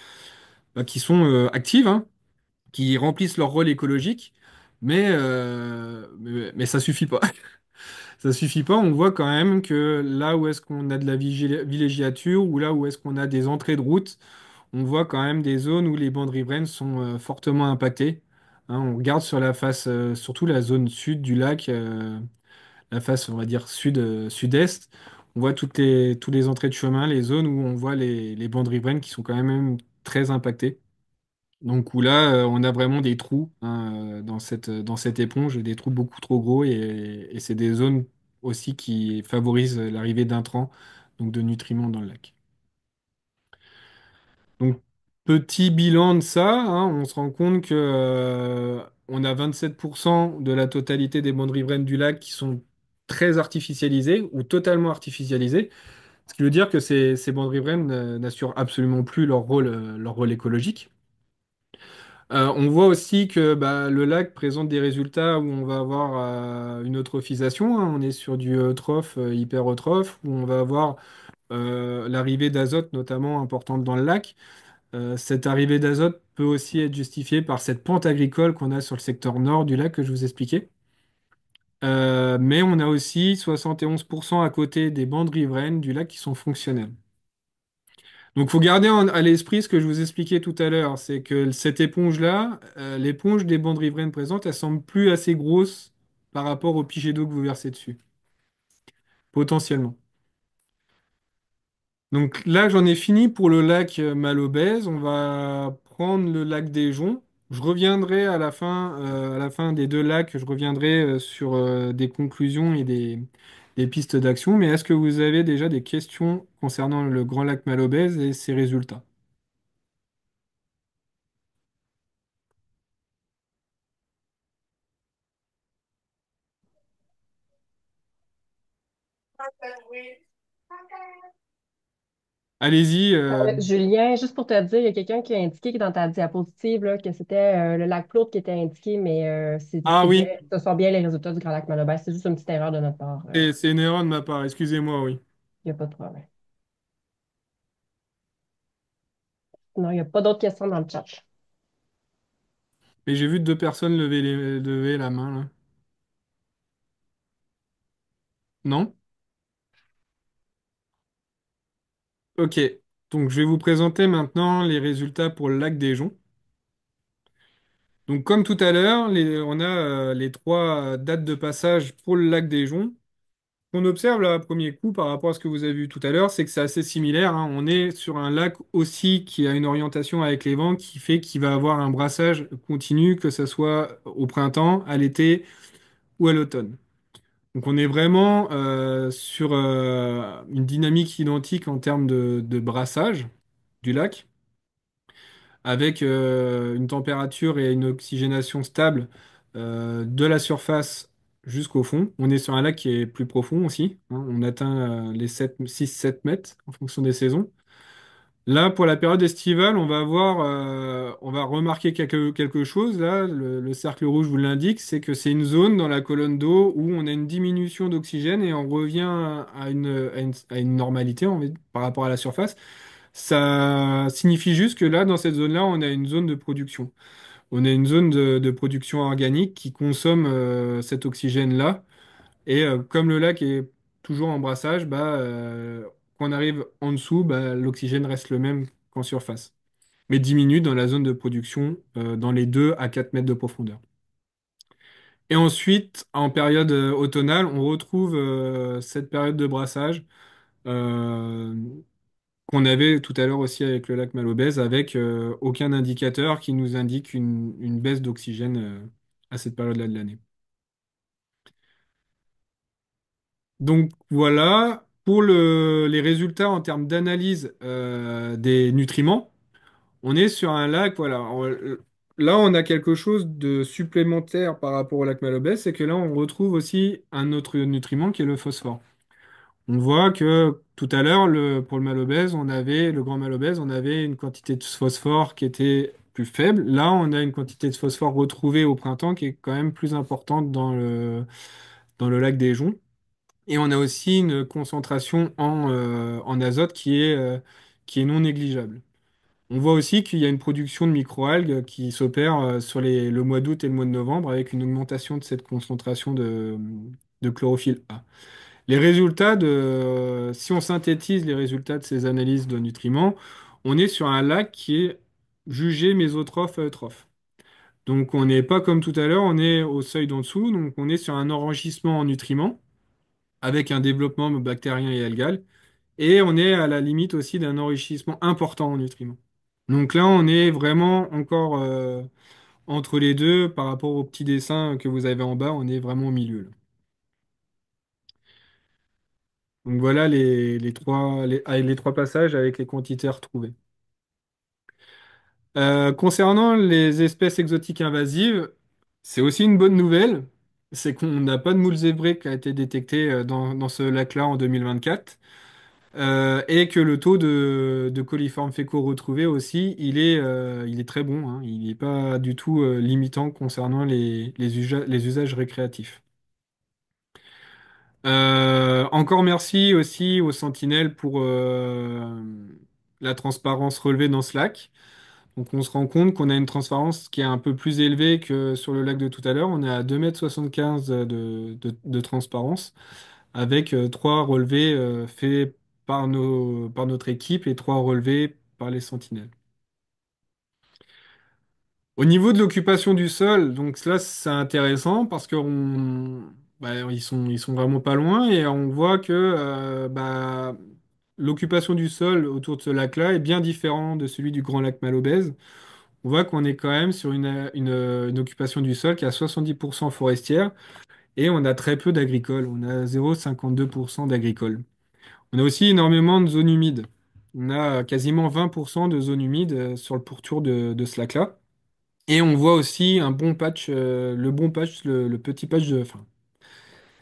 actives, hein, qui remplissent leur rôle écologique. Mais ça suffit pas. Ça suffit pas. On voit quand même que là où est-ce qu'on a de la villégiature ou là où est-ce qu'on a des entrées de route, on voit quand même des zones où les bandes riveraines sont fortement impactées. Hein, on regarde sur la face, surtout la zone sud du lac, la face, on va dire, sud-est. On voit tous les entrées de chemin, les zones où on voit les bandes riveraines qui sont quand même très impactées. Donc où là, on a vraiment des trous hein, dans cette éponge, des trous beaucoup trop gros et c'est des zones aussi qui favorisent l'arrivée d'intrants, donc de nutriments dans le lac. Donc, petit bilan de ça, hein, on se rend compte que, on a 27% de la totalité des bandes riveraines du lac qui sont très artificialisées ou totalement artificialisées, ce qui veut dire que ces bandes riveraines n'assurent absolument plus leur rôle écologique. On voit aussi que bah, le lac présente des résultats où on va avoir une eutrophisation, hein, on est sur du eutrophe, hypereutrophe, où on va avoir l'arrivée d'azote notamment importante dans le lac. Cette arrivée d'azote peut aussi être justifiée par cette pente agricole qu'on a sur le secteur nord du lac que je vous expliquais. Mais on a aussi 71% à côté des bandes riveraines du lac qui sont fonctionnelles. Donc, il faut garder à l'esprit ce que je vous expliquais tout à l'heure, c'est que cette éponge-là, l'éponge des bandes riveraines présentes, elle semble plus assez grosse par rapport au pichet d'eau que vous versez dessus, potentiellement. Donc là, j'en ai fini pour le lac Malobèze. On va prendre le lac des Joncs. Je reviendrai à la fin des deux lacs, je reviendrai sur des conclusions et des pistes d'action. Mais est-ce que vous avez déjà des questions concernant le Grand Lac Malobèze et ses résultats? Allez-y. Julien, juste pour te dire, il y a quelqu'un qui a indiqué que dans ta diapositive là, que c'était le lac Claude qui était indiqué, mais Ah c'est bien, oui, ce sont bien les résultats du Grand Lac Malobès. C'est juste une petite erreur de notre part. c'est une erreur de ma part, excusez-moi, oui. Il n'y a pas de problème. Non, il n'y a pas d'autres questions dans le chat. Mais j'ai vu deux personnes lever la main, là. Non? Ok. Donc je vais vous présenter maintenant les résultats pour le lac des Joncs. Donc comme tout à l'heure, on a les trois dates de passage pour le lac des Joncs. On observe là, à premier coup par rapport à ce que vous avez vu tout à l'heure, c'est que c'est assez similaire, hein. On est sur un lac aussi qui a une orientation avec les vents qui fait qu'il va avoir un brassage continu, que ce soit au printemps, à l'été ou à l'automne. Donc on est vraiment sur une dynamique identique en termes de brassage du lac, avec une température et une oxygénation stable de la surface jusqu'au fond. On est sur un lac qui est plus profond aussi, hein. On atteint les 6-7 mètres en fonction des saisons. Là, pour la période estivale, on va remarquer quelque chose. Là, le cercle rouge vous l'indique, c'est que c'est une zone dans la colonne d'eau où on a une diminution d'oxygène et on revient à une normalité par rapport à la surface. Ça signifie juste que là, dans cette zone-là, on a une zone de production. On a une zone de production organique qui consomme cet oxygène-là. Et comme le lac est toujours en brassage, quand on arrive en dessous, l'oxygène reste le même qu'en surface, mais diminue dans la zone de production dans les 2 à 4 mètres de profondeur. Et ensuite, en période automnale, on retrouve cette période de brassage euh, qu'on avait tout à l'heure aussi avec le lac Malobèze, avec aucun indicateur qui nous indique une baisse d'oxygène à cette période-là de l'année. Donc voilà, pour les résultats en termes d'analyse des nutriments, on est sur un lac, voilà. Là, on a quelque chose de supplémentaire par rapport au lac Malobès, c'est que là, on retrouve aussi un autre nutriment qui est le phosphore. On voit que tout à l'heure, pour le malobèse, le grand malobèse, on avait une quantité de phosphore qui était plus faible. Là, on a une quantité de phosphore retrouvée au printemps qui est quand même plus importante dans le lac des Joncs. Et on a aussi une concentration en azote qui est non négligeable. On voit aussi qu'il y a une production de microalgues qui s'opère sur le mois d'août et le mois de novembre avec une augmentation de cette concentration de chlorophylle A. Si on synthétise les résultats de ces analyses de nutriments, on est sur un lac qui est jugé mésotrophe à eutrophe. Donc on n'est pas comme tout à l'heure, on est au seuil d'en dessous, donc on est sur un enrichissement en nutriments avec un développement bactérien et algal. Et on est à la limite aussi d'un enrichissement important en nutriments. Donc là, on est vraiment encore entre les deux par rapport au petit dessin que vous avez en bas, on est vraiment au milieu, là. Donc voilà les trois passages avec les quantités retrouvées. Concernant les espèces exotiques invasives, c'est aussi une bonne nouvelle. C'est qu'on n'a pas de moule zébrée qui a été détecté dans ce lac-là en 2024. Et que le taux de coliformes fécaux retrouvés aussi, il est très bon, hein. Il n'est pas du tout limitant concernant les usages récréatifs. Encore merci aussi aux sentinelles pour la transparence relevée dans ce lac. Donc on se rend compte qu'on a une transparence qui est un peu plus élevée que sur le lac de tout à l'heure. On est à 2,75 m de transparence avec trois relevés faits par notre équipe et trois relevés par les sentinelles. Au niveau de l'occupation du sol, donc là c'est intéressant parce ils sont vraiment pas loin et on voit que l'occupation du sol autour de ce lac-là est bien différente de celui du Grand Lac Malobèze. On voit qu'on est quand même sur une occupation du sol qui est à 70% forestière et on a très peu d'agricole. On a 0,52% d'agricole. On a aussi énormément de zones humides. On a quasiment 20% de zones humides sur le pourtour de ce lac-là. Et on voit aussi un bon patch, le bon patch, le petit patch enfin,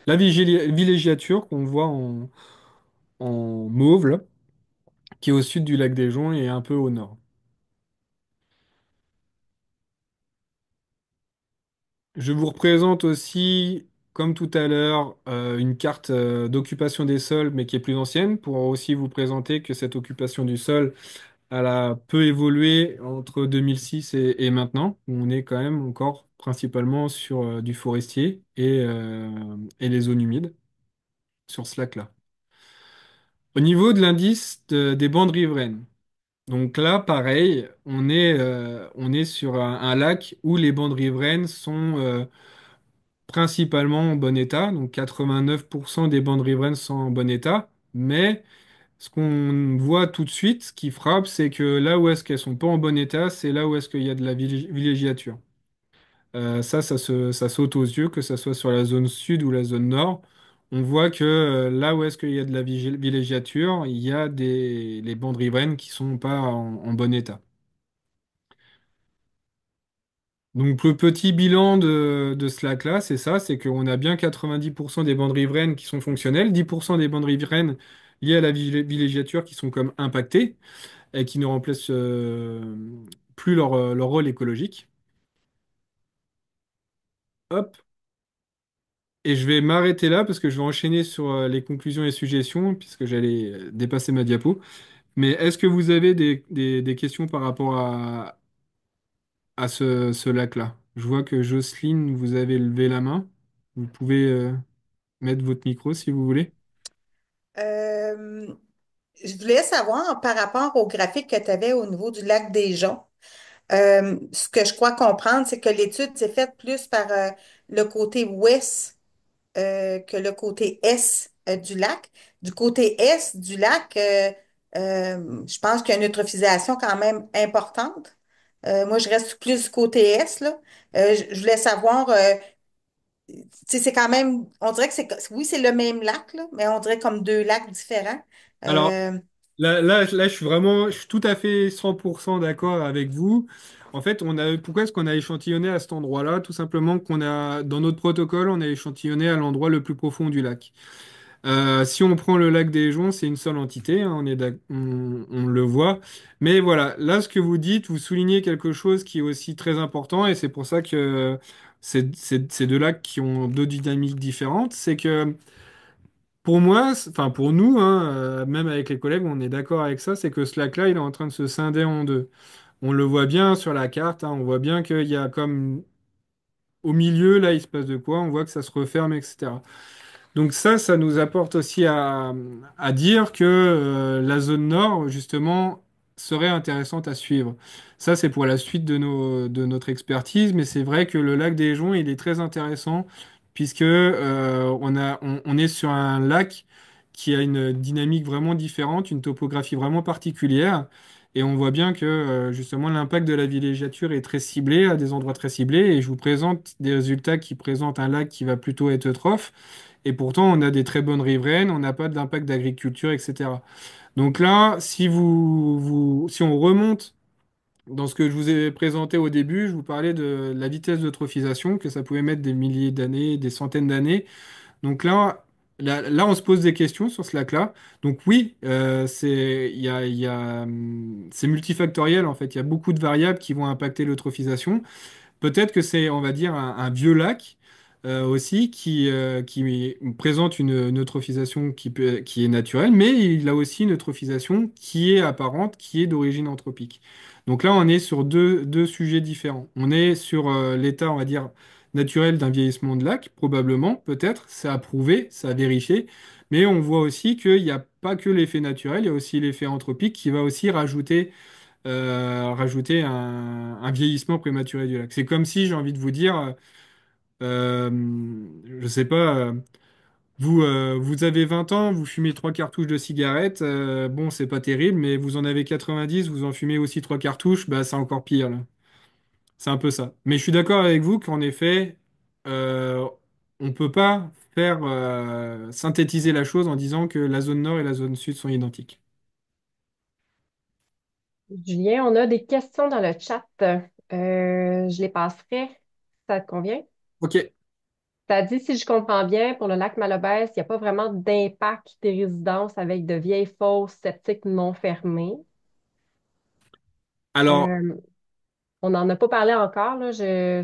la villégiature qu'on voit en mauve, là, qui est au sud du lac des Joncs et un peu au nord. Je vous représente aussi, comme tout à l'heure, une carte d'occupation des sols, mais qui est plus ancienne, pour aussi vous présenter que cette occupation du sol, elle a peu évolué entre 2006 et maintenant. On est quand même encore principalement sur du forestier et les zones humides sur ce lac-là. Au niveau de l'indice des bandes riveraines, donc là, pareil, on est sur un lac où les bandes riveraines sont principalement en bon état. Donc 89% des bandes riveraines sont en bon état. Mais ce qu'on voit tout de suite, ce qui frappe, c'est que là où est-ce qu'elles sont pas en bon état, c'est là où est-ce qu'il y a de la villégiature. Ça saute aux yeux, que ce soit sur la zone sud ou la zone nord. On voit que là où est-ce qu'il y a de la villégiature, il y a les bandes riveraines qui sont pas en bon état. Donc le petit bilan de ce lac-là, c'est ça, c'est qu'on a bien 90% des bandes riveraines qui sont fonctionnelles, 10% des bandes riveraines liées à la villégiature qui sont comme impactées et qui ne remplacent plus leur rôle écologique. Hop. Et je vais m'arrêter là parce que je vais enchaîner sur les conclusions et suggestions puisque j'allais dépasser ma diapo. Mais est-ce que vous avez des questions par rapport à ce lac-là? Je vois que Jocelyne, vous avez levé la main. Vous pouvez mettre votre micro si vous voulez. Euh, je voulais savoir par rapport au graphique que tu avais au niveau du lac des Joncs. Ce que je crois comprendre, c'est que l'étude s'est faite plus par le côté ouest que le côté est du lac. Du côté est du lac, je pense qu'il y a une eutrophisation quand même importante. Moi, je reste plus du côté est, là. Je voulais savoir, tu sais, c'est quand même, on dirait que oui, c'est le même lac, là, mais on dirait comme deux lacs différents. Alors, Euh, je suis tout à fait 100% d'accord avec vous. En fait, pourquoi est-ce qu'on a échantillonné à cet endroit-là? Tout simplement dans notre protocole, on a échantillonné à l'endroit le plus profond du lac. Si on prend le lac des Joncs, c'est une seule entité, hein, on le voit. Mais voilà, là, ce que vous dites, vous soulignez quelque chose qui est aussi très important, et c'est pour ça que ces deux lacs qui ont deux dynamiques différentes, c'est que pour moi, enfin pour nous, hein, même avec les collègues, on est d'accord avec ça, c'est que ce lac-là, il est en train de se scinder en deux. On le voit bien sur la carte, hein, on voit bien qu'il y a comme au milieu, là, il se passe de quoi, on voit que ça se referme, etc. Donc ça nous apporte aussi à dire que la zone nord, justement, serait intéressante à suivre. Ça, c'est pour la suite de notre expertise, mais c'est vrai que le lac des Joncs, il est très intéressant puisque on est sur un lac qui a une dynamique vraiment différente, une topographie vraiment particulière. Et on voit bien que justement l'impact de la villégiature est très ciblé à des endroits très ciblés. Et je vous présente des résultats qui présentent un lac qui va plutôt être eutrophe. Et pourtant, on a des très bonnes riveraines, on n'a pas d'impact d'agriculture, etc. Donc là, si on remonte dans ce que je vous ai présenté au début, je vous parlais de la vitesse d'eutrophisation, que ça pouvait mettre des milliers d'années, des centaines d'années. Donc là, on se pose des questions sur ce lac-là. Donc oui, c'est multifactoriel en fait. Il y a beaucoup de variables qui vont impacter l'eutrophisation. Peut-être que c'est, on va dire, un vieux lac aussi qui présente une eutrophisation qui est naturelle, mais il a aussi une eutrophisation qui est apparente, qui est d'origine anthropique. Donc là, on est sur deux sujets différents. On est sur l'état, on va dire, naturel d'un vieillissement de lac, probablement, peut-être, c'est à prouver, c'est à vérifier, mais on voit aussi qu'il n'y a pas que l'effet naturel, il y a aussi l'effet anthropique qui va aussi rajouter un vieillissement prématuré du lac. C'est comme si, j'ai envie de vous dire, je sais pas, Vous avez 20 ans, vous fumez 3 cartouches de cigarettes, bon, c'est pas terrible, mais vous en avez 90, vous en fumez aussi 3 cartouches, bah, c'est encore pire, là. C'est un peu ça. Mais je suis d'accord avec vous qu'en effet, euh, on peut pas faire synthétiser la chose en disant que la zone nord et la zone sud sont identiques. Julien, on a des questions dans le chat. Je les passerai. Ça te convient? Ok. Ça dit, si je comprends bien, pour le lac Malobès, il n'y a pas vraiment d'impact des résidences avec de vieilles fosses septiques non fermées. Alors, Euh, on n'en a pas parlé encore, là.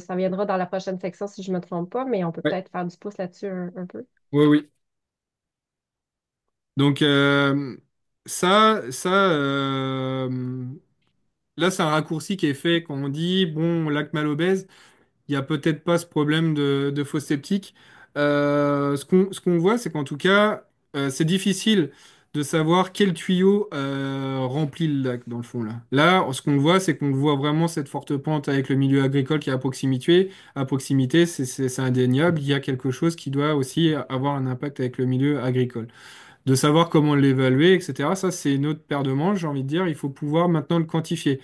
Ça viendra dans la prochaine section si je ne me trompe pas, mais on peut ouais, peut-être faire du pouce là-dessus un peu. oui, oui. Donc, ça, là, c'est un raccourci qui est fait quand on dit, bon, lac Malobèse, il n'y a peut-être pas ce problème de fausse septique. Ce qu'on voit, c'est qu'en tout cas, c'est difficile de savoir quel tuyau remplit le lac, dans le fond, là. Là, ce qu'on voit, c'est qu'on voit vraiment cette forte pente avec le milieu agricole qui est à proximité. À proximité, c'est indéniable. Il y a quelque chose qui doit aussi avoir un impact avec le milieu agricole. De savoir comment l'évaluer, etc., ça, c'est une autre paire de manches, j'ai envie de dire. Il faut pouvoir maintenant le quantifier.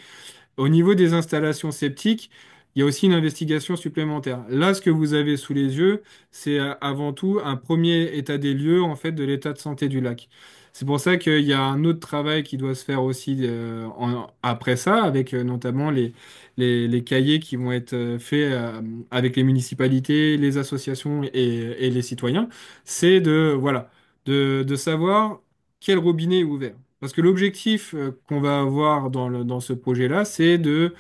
Au niveau des installations septiques, il y a aussi une investigation supplémentaire. Là, ce que vous avez sous les yeux, c'est avant tout un premier état des lieux en fait de l'état de santé du lac. C'est pour ça qu'il y a un autre travail qui doit se faire aussi après ça, avec notamment les cahiers qui vont être faits avec les municipalités, les associations et les citoyens. C'est voilà, de savoir quel robinet est ouvert. Parce que l'objectif qu'on va avoir dans ce projet-là, c'est de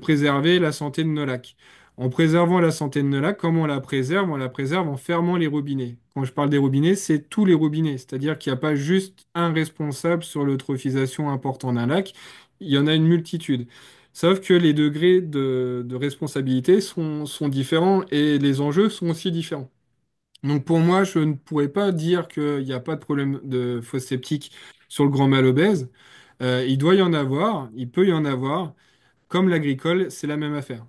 préserver la santé de nos lacs. En préservant la santé de nos lacs, comment on la préserve? On la préserve en fermant les robinets. Quand je parle des robinets, c'est tous les robinets. C'est-à-dire qu'il n'y a pas juste un responsable sur l'eutrophisation importante d'un lac, il y en a une multitude. Sauf que les degrés de responsabilité sont différents et les enjeux sont aussi différents. Donc pour moi, je ne pourrais pas dire qu'il n'y a pas de problème de fosse septique sur le Grand Malobèse. Il doit y en avoir, il peut y en avoir. Comme l'agricole, c'est la même affaire.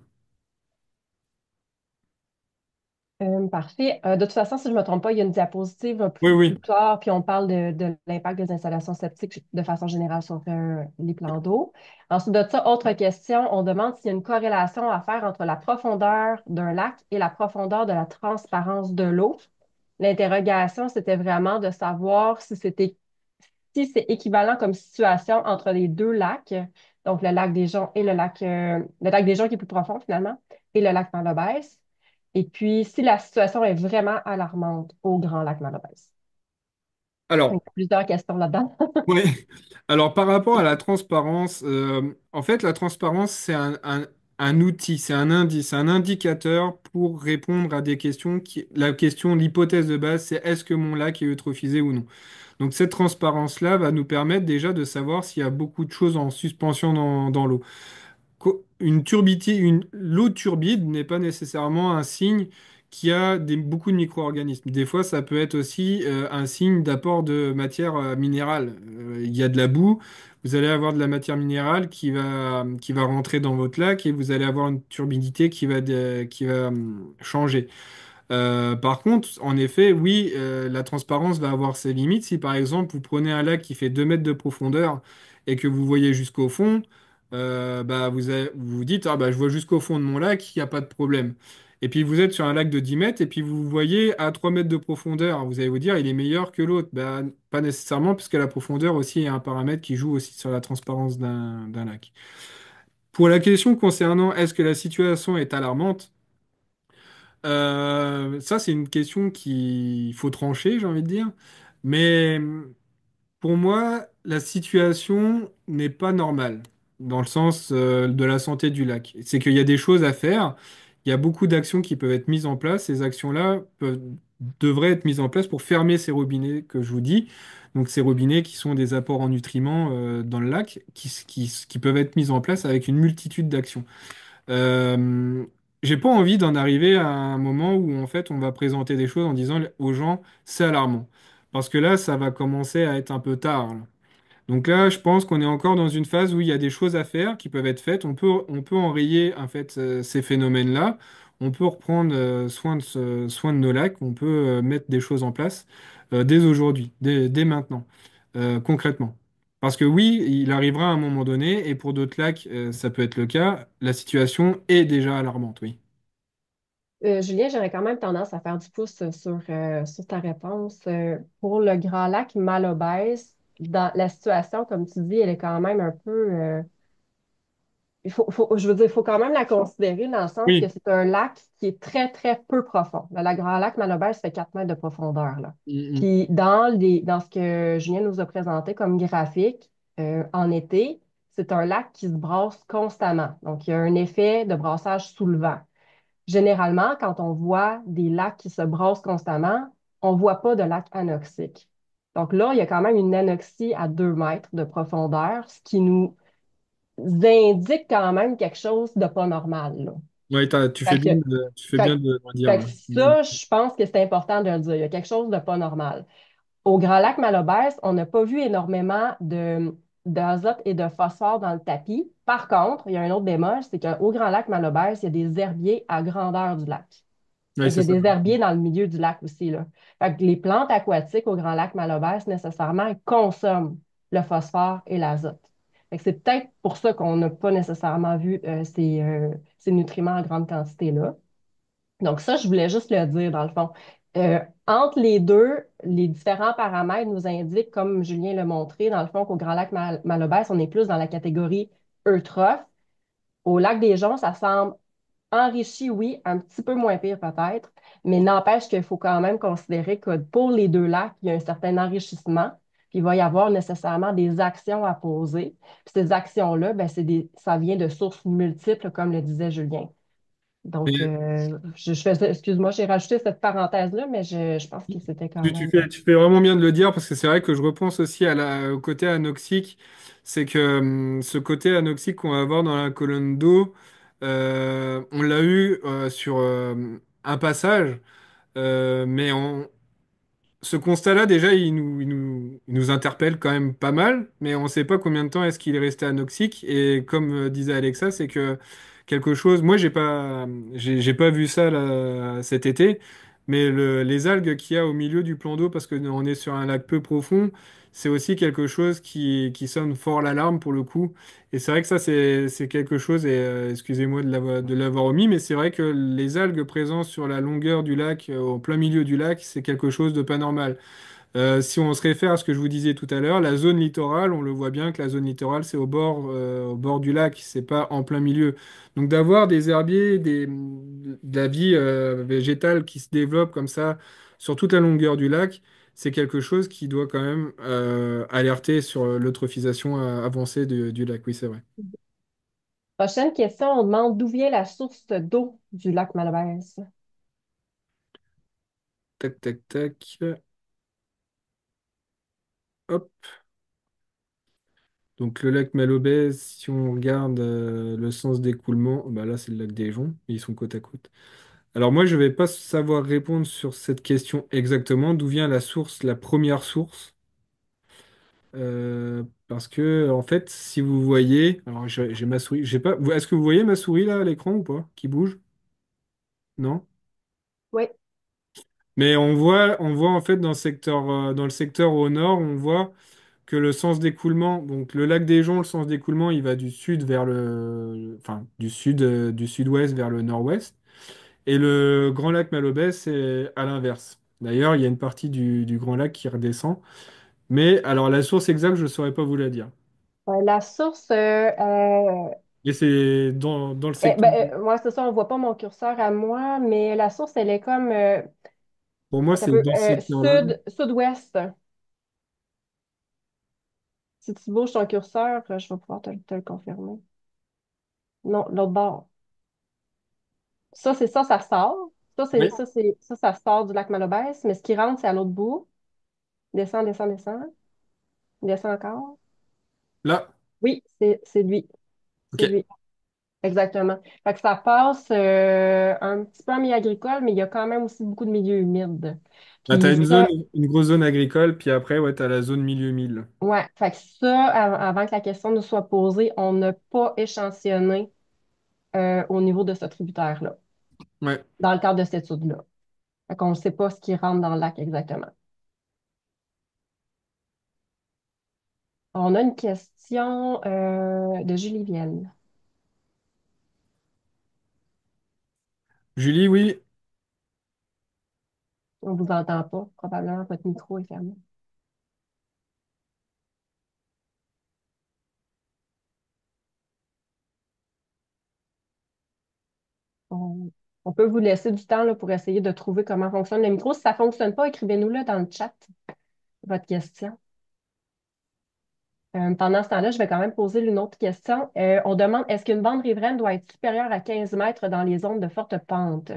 Parfait. De toute façon, si je ne me trompe pas, il y a une diapositive Oui, plus oui. tard, puis on parle de l'impact des installations septiques de façon générale sur les plans d'eau. Ensuite de ça, autre question, on demande s'il y a une corrélation à faire entre la profondeur d'un lac et la profondeur de la transparence de l'eau. L'interrogation, c'était vraiment de savoir si c'est équivalent comme situation entre les deux lacs, donc le lac des Joncs et le lac des Joncs qui est plus profond finalement, et le lac Malobès. Et puis, si la situation est vraiment alarmante au Grand Lac Malobès. Donc, Alors, il y a plusieurs questions là-dedans. ouais. Alors par rapport à la transparence, en fait, la transparence, c'est un outil, c'est un indice, un indicateur pour répondre à des questions la question, l'hypothèse de base, c'est est-ce que mon lac est eutrophisé ou non? Donc cette transparence-là va nous permettre déjà de savoir s'il y a beaucoup de choses en suspension dans l'eau. L'eau turbide n'est pas nécessairement un signe qu'il y a beaucoup de micro-organismes. Des fois, ça peut être aussi un signe d'apport de matière minérale. Il y a de la boue, vous allez avoir de la matière minérale qui va rentrer dans votre lac et vous allez avoir une turbidité qui va changer. Par contre, en effet, oui, la transparence va avoir ses limites. Si par exemple vous prenez un lac qui fait 2 mètres de profondeur et que vous voyez jusqu'au fond, bah, vous vous dites, ah, bah, je vois jusqu'au fond de mon lac, il n'y a pas de problème. Et puis vous êtes sur un lac de 10 mètres et puis vous voyez à 3 mètres de profondeur. Vous allez vous dire, il est meilleur que l'autre. Bah, pas nécessairement, puisque la profondeur aussi est un paramètre qui joue aussi sur la transparence d'un lac. Pour la question concernant est-ce que la situation est alarmante, ça, c'est une question qu'il faut trancher, j'ai envie de dire. Mais pour moi, la situation n'est pas normale dans le sens de la santé du lac. C'est qu'il y a des choses à faire. Il y a beaucoup d'actions qui peuvent être mises en place. Ces actions-là devraient être mises en place pour fermer ces robinets que je vous dis. Donc ces robinets qui sont des apports en nutriments dans le lac, qui peuvent être mis en place avec une multitude d'actions. Euh, j'ai pas envie d'en arriver à un moment où en fait on va présenter des choses en disant aux gens c'est alarmant. Parce que là, ça va commencer à être un peu tard, là. Donc là, je pense qu'on est encore dans une phase où il y a des choses à faire qui peuvent être faites. On peut enrayer en fait ces phénomènes-là. on peut reprendre soin de nos lacs, on peut mettre des choses en place dès aujourd'hui, dès maintenant, concrètement. Parce que oui, il arrivera à un moment donné, et pour d'autres lacs, ça peut être le cas, la situation est déjà alarmante, oui. Julien, j'aurais quand même tendance à faire du pouce sur ta réponse. Pour le Grand Lac Malobès, dans la situation, comme tu dis, elle est quand même un peu, je veux dire, il faut quand même la considérer dans le sens que Oui. c'est un lac qui est très, très peu profond. Le Grand Lac Malobès fait 4 mètres de profondeur, là. Mm, Puis dans ce que Julien nous a présenté comme graphique, en été, c'est un lac qui se brasse constamment. Donc, il y a un effet de brassage sous le vent. Généralement, quand on voit des lacs qui se brassent constamment, on ne voit pas de lac anoxique. Donc là, il y a quand même une anoxie à 2 mètres de profondeur, ce qui nous indique quand même quelque chose de pas normal, là. Ouais, Fait que, tu fais bien fait, de le dire, fait ouais. que Mm. ça, je pense que c'est important de le dire. Il y a quelque chose de pas normal. Au Grand Lac Malobès, on n'a pas vu énormément d'azote et de phosphore dans le tapis. Par contre, il y a un autre bémol, c'est qu'au Grand Lac Malobès, il y a des herbiers à grandeur du lac. Ouais, Fait qu'il c'est y ça. a des herbiers dans le milieu du lac aussi, là. Fait que les plantes aquatiques au Grand Lac Malobès, nécessairement, elles consomment le phosphore et l'azote. Fait que c'est peut-être pour ça qu'on n'a pas nécessairement vu ces nutriments en grande quantité-là. Donc ça, je voulais juste le dire, dans le fond. Entre les deux, les différents paramètres nous indiquent, comme Julien l'a montré, dans le fond, qu'au Grand Lac Malobès, on est plus dans la catégorie eutrophe. Au lac des Joncs, ça semble enrichi, oui, un petit peu moins pire peut-être, mais n'empêche qu'il faut quand même considérer que pour les deux lacs, il y a un certain enrichissement, puis il va y avoir nécessairement des actions à poser. Puis ces actions-là, ben, ça vient de sources multiples, comme le disait Julien. Donc, Mais je faisais, excuse-moi, j'ai rajouté cette parenthèse-là, mais je pense que c'était quand même. tu fais vraiment bien de le dire parce que c'est vrai que je repense aussi au côté anoxique. C'est que ce côté anoxique qu'on va avoir dans la colonne d'eau, on l'a eu sur un passage, mais ce constat-là, déjà, il nous interpelle quand même pas mal, mais on ne sait pas combien de temps est-ce qu'il est resté anoxique. Et comme disait Alexa, c'est que quelque chose. Moi, j'ai pas vu ça là, cet été, mais les algues qu'il y a au milieu du plan d'eau, parce qu'on est sur un lac peu profond, c'est aussi quelque chose qui sonne fort l'alarme pour le coup. Et c'est vrai que ça, c'est quelque chose, et excusez-moi de l'avoir omis, mais c'est vrai que les algues présentes sur la longueur du lac, au plein milieu du lac, c'est quelque chose de pas normal. Si on se réfère à ce que je vous disais tout à l'heure, la zone littorale, on le voit bien que la zone littorale, c'est au bord du lac, c'est pas en plein milieu. Donc d'avoir des herbiers, de la vie végétale qui se développe comme ça sur toute la longueur du lac, c'est quelque chose qui doit quand même alerter sur l'eutrophisation avancée du lac. Oui, c'est vrai. Prochaine question, on demande d'où vient la source d'eau du lac Malobès. Tac, tac, tac. Hop. Donc le lac Malobès, si on regarde le sens d'écoulement, bah là c'est le lac des Joncs, ils sont côte à côte. Alors moi je vais pas savoir répondre sur cette question exactement, d'où vient la source, la première source. Parce que en fait, si vous voyez, alors j'ai ma souris, j'ai pas, est-ce que vous voyez ma souris là à l'écran ou pas, qui bouge? Non? Oui. Mais on voit en fait dans le secteur au nord, on voit que le sens d'écoulement, donc le lac des Joncs, le sens d'écoulement, il va du sud vers enfin, du sud-ouest vers le nord-ouest. Et le grand lac Malobès, c'est à l'inverse. D'ailleurs, il y a une partie du grand lac qui redescend. Mais alors, la source exacte, je ne saurais pas vous la dire. La source, Et c'est dans le secteur. moi, c'est ça, on voit pas mon curseur à moi, mais la source, elle est comme Pour moi, un c'est peu, dans ce secteur-là. sud-ouest. Si tu bouges ton curseur, je vais pouvoir te le confirmer. Non, l'autre bord. Ça sort. Oui. Ça sort du lac Malobès, mais ce qui rentre, c'est à l'autre bout. Descend, descend, descend. Descend encore. Là. Oui, c'est lui. Ok. C'est lui. Exactement. Fait que ça passe un petit peu en milieu agricole, mais il y a quand même aussi beaucoup de milieux humides. Bah, Puis ça, une grosse zone agricole, puis après, ouais, tu as la zone milieu mille. ouais, fait que ça, avant que la question nous soit posée, on n'a pas échantillonné au niveau de ce tributaire-là. Ouais. dans le cadre de cette étude-là. Fait qu'on ne sait pas ce qui rentre dans le lac exactement. On a une question de Julie Vielle. Julie, oui. On ne vous entend pas. Probablement votre micro est fermé. On, on peut vous laisser du temps là, pour essayer de trouver comment fonctionne le micro. Si ça ne fonctionne pas, écrivez-nous-le dans le chat, votre question. Pendant ce temps-là, je vais quand même poser une autre question. On demande, est-ce qu'une bande riveraine doit être supérieure à 15 mètres dans les zones de forte pente?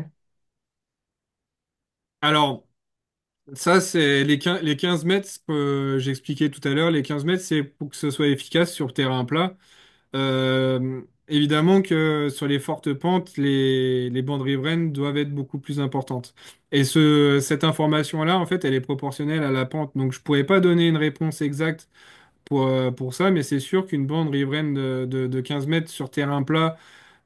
Alors, ça, c'est les 15 mètres que j'expliquais tout à l'heure. Les 15 mètres, c'est pour que ce soit efficace sur terrain plat. Évidemment que sur les fortes pentes, les bandes riveraines doivent être beaucoup plus importantes. Et cette information-là, en fait, elle est proportionnelle à la pente. Donc, je pourrais pas donner une réponse exacte pour ça, mais c'est sûr qu'une bande riveraine de 15 mètres sur terrain plat,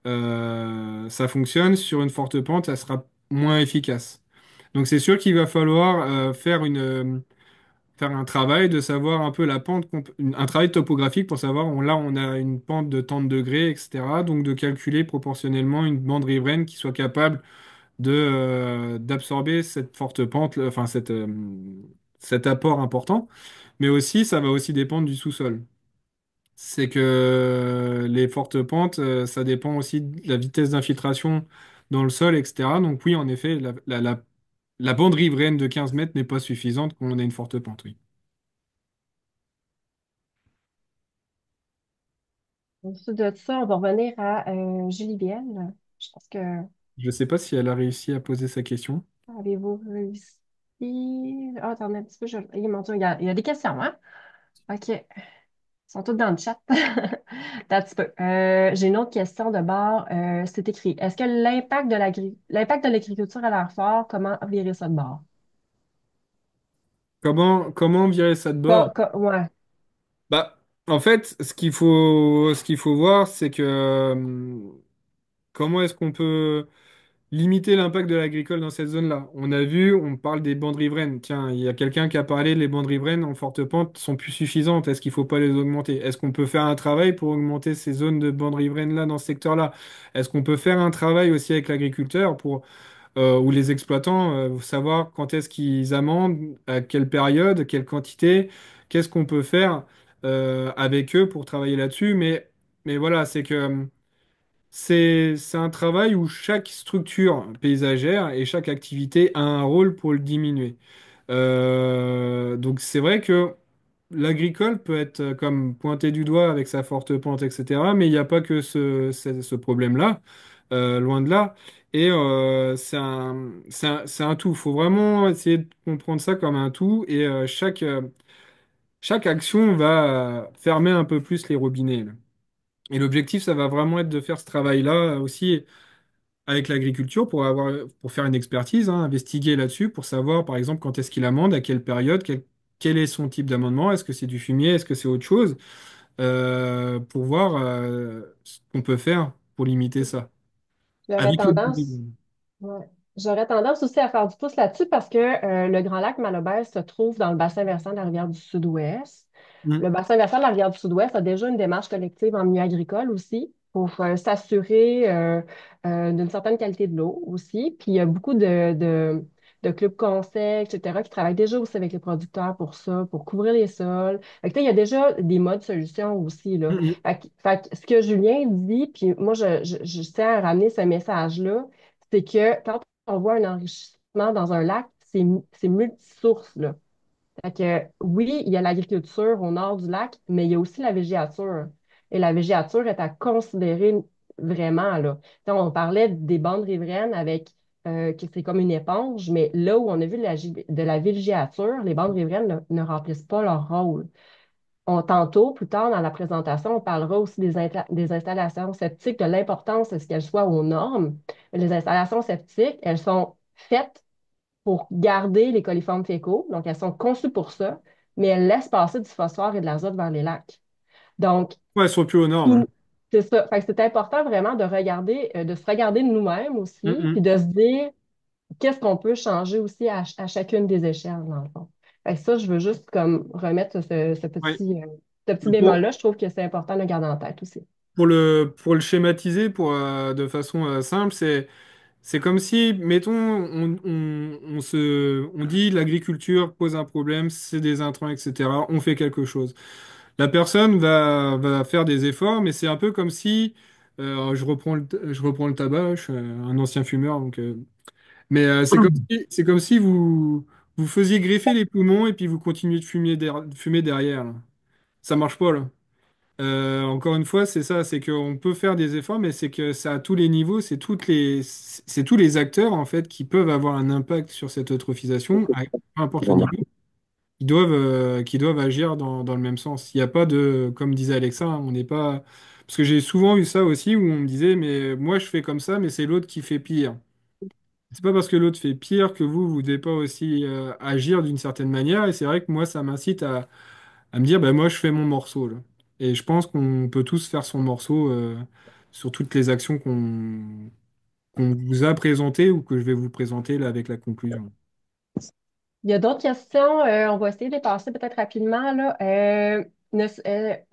ça fonctionne. Sur une forte pente, ça sera moins efficace. Donc, c'est sûr qu'il va falloir faire un travail de savoir un peu la pente, un travail topographique pour savoir, là on a une pente de tant de degrés, etc. Donc de calculer proportionnellement une bande riveraine qui soit capable d'absorber cette forte pente, enfin cet apport important. Mais aussi, ça va aussi dépendre du sous-sol. C'est que les fortes pentes, ça dépend aussi de la vitesse d'infiltration dans le sol, etc. Donc oui, en effet, la bande riveraine de 15 mètres n'est pas suffisante quand on a une forte pente, oui. Ensuite de ça, on va revenir à Julie Biel. Je pense que Je ne sais pas si elle a réussi à poser sa question. avez-vous réussi? Ah, attendez un petit peu. Mon Dieu, il y a des questions, hein? OK. Ils sont toutes dans le chat. Attends un petit peu. J'ai une autre question de bord. C'est écrit. Est-ce que l'impact de l'agriculture à l'air fort, comment virer ça de bord? Comment virer ça de bord? Ouais. Bah, en fait, ce qu'il faut voir, c'est que comment est-ce qu'on peut limiter l'impact de l'agricole dans cette zone-là? On a vu, on parle des bandes riveraines. Tiens, il y a quelqu'un qui a parlé, les bandes riveraines en forte pente sont plus suffisantes. Est-ce qu'il ne faut pas les augmenter? Est-ce qu'on peut faire un travail pour augmenter ces zones de bandes riveraines-là dans ce secteur-là? Est-ce qu'on peut faire un travail aussi avec l'agriculteur ou les exploitants, savoir quand est-ce qu'ils amendent, à quelle période, quelle quantité, qu'est-ce qu'on peut faire avec eux pour travailler là-dessus. Mais voilà, c'est que c'est un travail où chaque structure paysagère et chaque activité a un rôle pour le diminuer. Donc c'est vrai que l'agricole peut être comme pointé du doigt avec sa forte pente, etc. Mais il n'y a pas que ce problème-là, loin de là. Et c'est un tout. Il faut vraiment essayer de comprendre ça comme un tout. Et chaque action va fermer un peu plus les robinets, là. Et l'objectif, ça va vraiment être de faire ce travail-là aussi avec l'agriculture pour faire une expertise, hein, investiguer là-dessus, pour savoir, par exemple, quand est-ce qu'il amende, à quelle période, quel est son type d'amendement, est-ce que c'est du fumier, est-ce que c'est autre chose, pour voir ce qu'on peut faire pour limiter ça. J'aurais Avec le tendance. Ouais. J'aurais tendance aussi à faire du pouce là-dessus parce que le Grand Lac Malobès se trouve dans le bassin versant de la rivière du Sud-Ouest. Mm, Le bassin versant de la rivière du Sud-Ouest a déjà une démarche collective en milieu agricole aussi pour s'assurer d'une certaine qualité de l'eau aussi. Puis il y a beaucoup de clubs conseils, etc., qui travaillent déjà aussi avec les producteurs pour ça, pour couvrir les sols. Fait que, tu sais, il y a déjà des modes solutions aussi, là. mm, Fait que ce que Julien dit, puis moi, je tiens à ramener ce message-là, c'est que quand on voit un enrichissement dans un lac, c'est multisource, là. Fait que, oui, il y a l'agriculture au nord du lac, mais il y a aussi la végétature. Et la végétature est à considérer vraiment, là. Tu sais, on parlait des bandes riveraines avec que c'est comme une éponge, mais là où on a vu de la végétature, les bandes riveraines ne remplissent pas leur rôle. Tantôt, plus tard dans la présentation, on parlera aussi des installations septiques, de l'importance de ce qu'elles soient aux normes. Les installations septiques, elles sont faites pour garder les coliformes fécaux. Donc, elles sont conçues pour ça, mais elles laissent passer du phosphore et de l'azote vers les lacs. Donc, Ouais, elles sont plus aux normes, tout- hein. C'est ça. Fait que c'est important vraiment de regarder, de se regarder de nous-mêmes Hum, aussi, puis hum. de se dire qu'est-ce qu'on peut changer aussi à chacune des échelles, dans le fond. Fait que ça, je veux juste comme remettre Ouais. ce petit Pour, bémol-là. Je trouve que c'est important de le garder en tête aussi. pour le schématiser de façon simple, c'est comme si, mettons, on dit l'agriculture pose un problème, c'est des intrants, etc. On fait quelque chose. La personne va faire des efforts, mais c'est un peu comme si, je reprends le tabac, je suis un ancien fumeur, mais c'est comme si vous faisiez greffer les poumons et puis vous continuez de fumer derrière, là. Ça marche pas, là. Encore une fois, c'est ça, c'est qu'on peut faire des efforts, mais c'est que ça à tous les niveaux, c'est tous les acteurs en fait qui peuvent avoir un impact sur cette eutrophisation, à peu importe le niveau, qui doivent agir dans le même sens. Il n'y a pas de, comme disait Alexa, hein, on n'est pas. Parce que j'ai souvent eu ça aussi où on me disait, mais moi je fais comme ça, mais c'est l'autre qui fait pire. C'est pas parce que l'autre fait pire que vous devez pas aussi agir d'une certaine manière. Et c'est vrai que moi, ça m'incite à me dire, bah, moi, je fais mon morceau, là. Et je pense qu'on peut tous faire son morceau sur toutes les actions qu'on vous a présentées ou que je vais vous présenter là avec la conclusion. Il y a d'autres questions. On va essayer de les passer peut-être rapidement, là.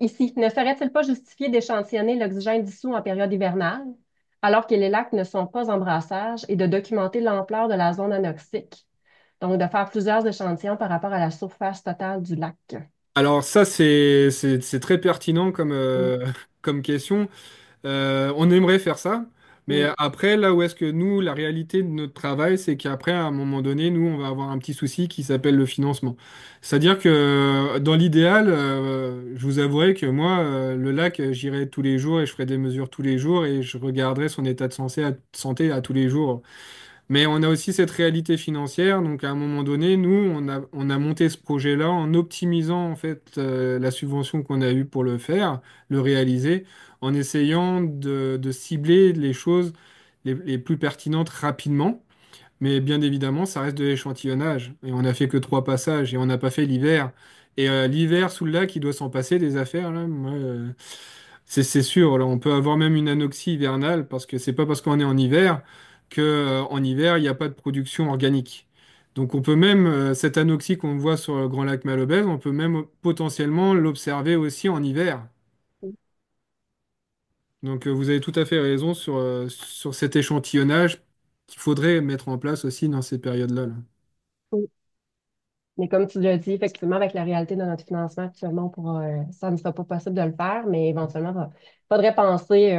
Ici, ne serait-il pas justifié d'échantillonner l'oxygène dissous en période hivernale, alors que les lacs ne sont pas en brassage, et de documenter l'ampleur de la zone anoxique? Donc, de faire plusieurs échantillons par rapport à la surface totale du lac. Alors ça, c'est très pertinent Mm, comme question. On aimerait faire ça, mais mm, après, là où est-ce que nous, la réalité de notre travail, c'est qu'après, à un moment donné, nous, on va avoir un petit souci qui s'appelle le financement. C'est-à-dire que dans l'idéal, je vous avouerai que moi, le lac, j'irai tous les jours et je ferai des mesures tous les jours et je regarderai son état de santé à tous les jours. Mais on a aussi cette réalité financière, donc à un moment donné, nous, on a monté ce projet-là en optimisant en fait la subvention qu'on a eue pour le faire, le réaliser, en essayant de cibler les choses les plus pertinentes rapidement. Mais bien évidemment, ça reste de l'échantillonnage. Et on n'a fait que 3 passages et on n'a pas fait l'hiver. Et l'hiver sous le lac, il doit s'en passer des affaires, là. Moi, c'est sûr, là, on peut avoir même une anoxie hivernale parce que c'est pas parce qu'on est en hiver que, en hiver, il n'y a pas de production organique. Donc on peut même, cette anoxie qu'on voit sur le Grand Lac Malobèze, on peut même potentiellement l'observer aussi en hiver. Donc vous avez tout à fait raison sur cet échantillonnage qu'il faudrait mettre en place aussi dans ces périodes-là, là. mm. Mais comme tu l'as dit, effectivement, avec la réalité de notre financement actuellement, ça ne sera pas possible de le faire, mais éventuellement, il faudrait penser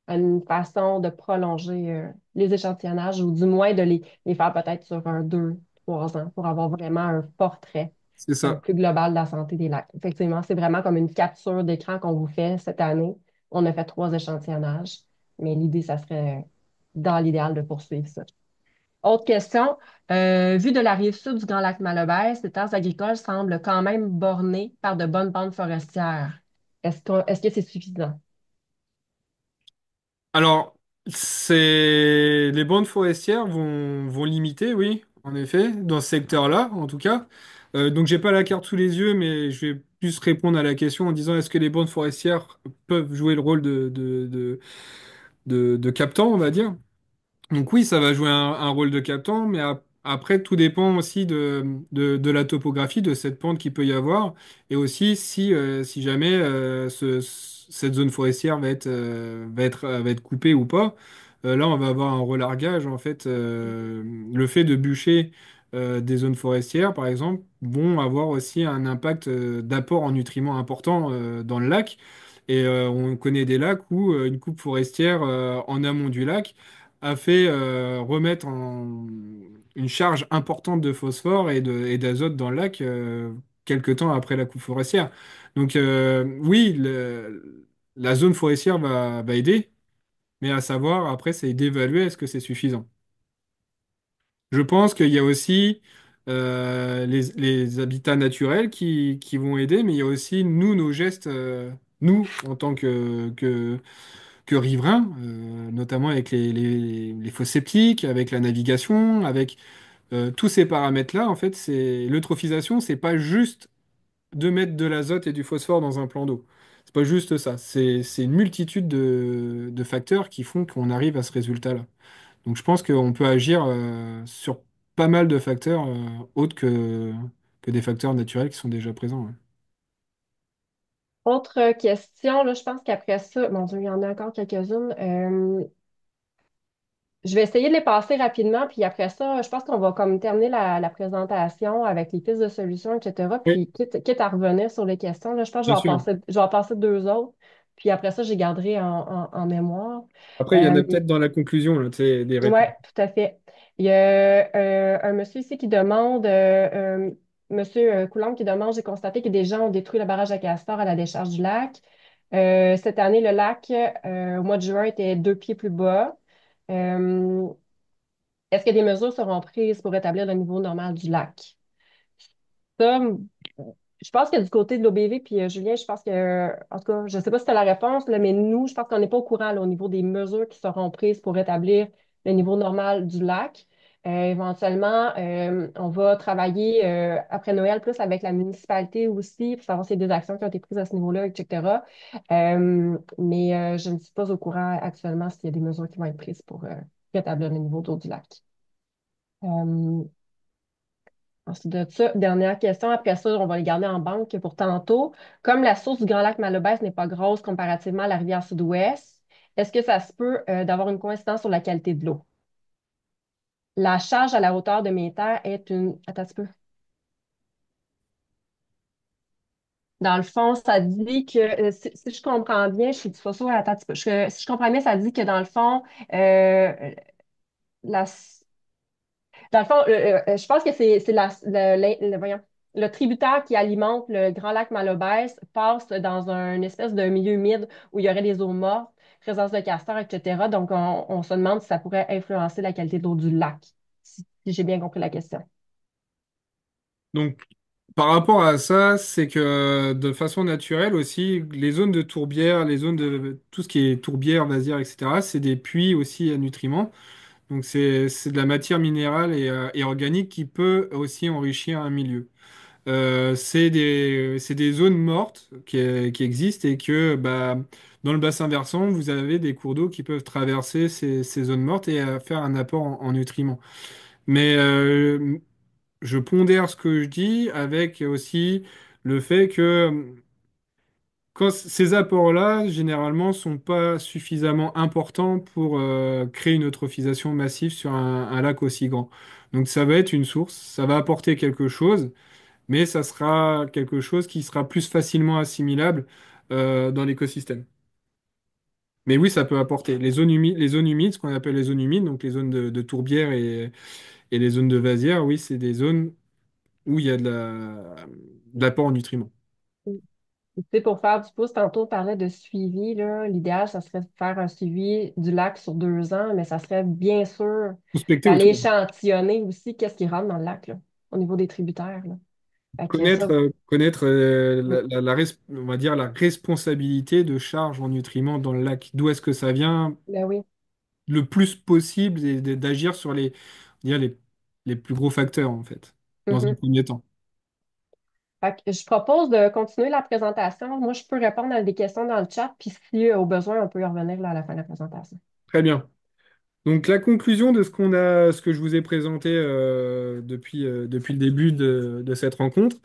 à une façon de prolonger les échantillonnages ou du moins de les faire peut-être sur 2, 3 ans pour avoir vraiment un portrait C'est ça. plus global de la santé des lacs. Effectivement, c'est vraiment comme une capture d'écran qu'on vous fait cette année. On a fait 3 échantillonnages, mais l'idée, ça serait, dans l'idéal, de poursuivre ça. Autre question. Vu de la rive sud du Grand Lac Malobès, les terres agricoles semblent quand même bornées par de bonnes bandes forestières. Est-ce que c'est suffisant? Alors, les bandes forestières vont limiter, oui, en effet, dans ce secteur-là, en tout cas. Donc, j'ai pas la carte sous les yeux, mais je vais plus répondre à la question en disant est-ce que les bandes forestières peuvent jouer le rôle de captant, on va dire? Donc oui, ça va jouer un rôle de captant, mais après, tout dépend aussi de la topographie, de cette pente qu'il peut y avoir, et aussi si jamais cette zone forestière va être coupée ou pas. Là, on va avoir un relargage, en fait. Le fait de bûcher des zones forestières, par exemple, vont avoir aussi un impact d'apport en nutriments important dans le lac. Et on connaît des lacs où une coupe forestière en amont du lac a fait remettre une charge importante de phosphore et d'azote dans le lac quelque temps après la coupe forestière. Donc oui, la zone forestière va aider, mais à savoir après, c'est d'évaluer est-ce que c'est suffisant. Je pense qu'il y a aussi les habitats naturels qui vont aider, mais il y a aussi nous, nos gestes, nous, en tant que riverains, notamment avec les fosses septiques, avec la navigation, avec tous ces paramètres-là, en fait, l'eutrophisation, c'est pas juste de mettre de l'azote et du phosphore dans un plan d'eau. C'est pas juste ça. C'est une multitude de facteurs qui font qu'on arrive à ce résultat-là. Donc je pense qu'on peut agir sur pas mal de facteurs autres que des facteurs naturels qui sont déjà présents. Ouais. Autre question, là, je pense qu'après ça, mon Dieu, il y en a encore quelques-unes. Je vais essayer de les passer rapidement, puis après ça, je pense qu'on va comme terminer la présentation avec les pistes de solutions, etc. Oui, Puis quitte à revenir sur les questions, là, je pense que bien sûr. je vais en passer deux autres, puis après ça, j'ai garderai en mémoire. Après, il y en Euh, a peut-être dans la conclusion, là, tu sais, des réponses. ouais, tout à fait. Il y a un monsieur ici qui demande, monsieur Coulombe qui demande, j'ai constaté que des gens ont détruit le barrage à Castor à la décharge du lac. Cette année, le lac, au mois de juin, était deux pieds plus bas. Euh, Est-ce que des mesures seront prises pour rétablir le niveau normal du lac? Ça, je pense que du côté de l'OBV, puis Julien, je pense que, en tout cas, je ne sais pas si c'est la réponse, là, mais nous, je pense qu'on n'est pas au courant là, au niveau des mesures qui seront prises pour rétablir le niveau normal du lac. Éventuellement, on va travailler après Noël plus avec la municipalité aussi pour savoir s'il y a des actions qui ont été prises à ce niveau-là, etc. Mais je ne suis pas au courant actuellement s'il y a des mesures qui vont être prises pour rétablir le niveau d'eau du lac. Euh, Ensuite de ça, dernière question. Après ça, on va les garder en banque pour tantôt. Comme la source du Grand Lac Malobès n'est pas grosse comparativement à la rivière Sud-Ouest, est-ce que ça se peut d'avoir une coïncidence sur la qualité de l'eau? La charge à la hauteur de mes terres est une... Attends un petit peu. Dans le fond, ça dit que, si je comprends bien, je suis pas sûre, attends un petit peu. Si je comprends bien, ça dit que dans le fond, la, dans le fond, je pense que c'est voyons, le tributaire qui alimente le Grand Lac Malobès passe dans un espèce de milieu humide où il y aurait des eaux mortes, présence de castors, etc. Donc, on se demande si ça pourrait influencer la qualité d'eau du lac, si j'ai bien compris la question. Donc, par rapport à ça, c'est que de façon naturelle aussi, les zones de tourbière, les zones de tout ce qui est tourbière, vasière, etc., c'est des puits aussi à nutriments. Donc, c'est de la matière minérale et organique qui peut aussi enrichir un milieu. C'est des zones mortes qui existent et que bah, dans le bassin versant, vous avez des cours d'eau qui peuvent traverser ces zones mortes et faire un apport en nutriments. Mais je pondère ce que je dis avec aussi le fait que quand ces apports-là, généralement, sont pas suffisamment importants pour créer une eutrophisation massive sur un lac aussi grand. Donc ça va être une source, ça va apporter quelque chose, mais ça sera quelque chose qui sera plus facilement assimilable dans l'écosystème. Mais oui, ça peut apporter. Les zones humides, ce qu'on appelle les zones humides, donc les zones de tourbière et les zones de vasière, oui, c'est des zones où il y a de l'apport en nutriments. Tu sais, pour faire du pouce, tantôt on parlait de suivi, là. L'idéal, ça serait de faire un suivi du lac sur deux ans, mais ça serait bien sûr Prospecter d'aller autour. échantillonner aussi qu'est-ce qui rentre dans le lac, là, au niveau des tributaires, là. Fait que ça, Connaître on va dire la responsabilité de charge en nutriments dans le lac. D'où est-ce que ça vient ben oui. le plus possible et d'agir sur on va dire les plus gros facteurs, en fait, dans un Mhm. premier temps. Fait que je propose de continuer la présentation. Moi, je peux répondre à des questions dans le chat, puis si au besoin, on peut y revenir là, à la fin de la présentation. Très bien. Donc la conclusion de ce que je vous ai présenté depuis le début de cette rencontre,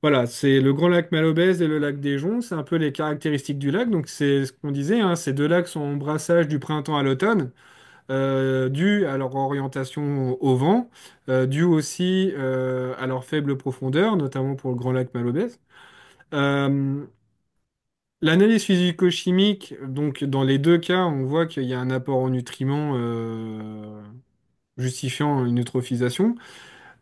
voilà, c'est le Grand Lac Malobèze et le lac des Joncs, c'est un peu les caractéristiques du lac. Donc c'est ce qu'on disait, hein, ces deux lacs sont en brassage du printemps à l'automne, dû à leur orientation au vent, dû aussi à leur faible profondeur, notamment pour le Grand Lac Malobèze. Euh, L'analyse physico-chimique, donc dans les deux cas, on voit qu'il y a un apport en nutriments justifiant une eutrophisation.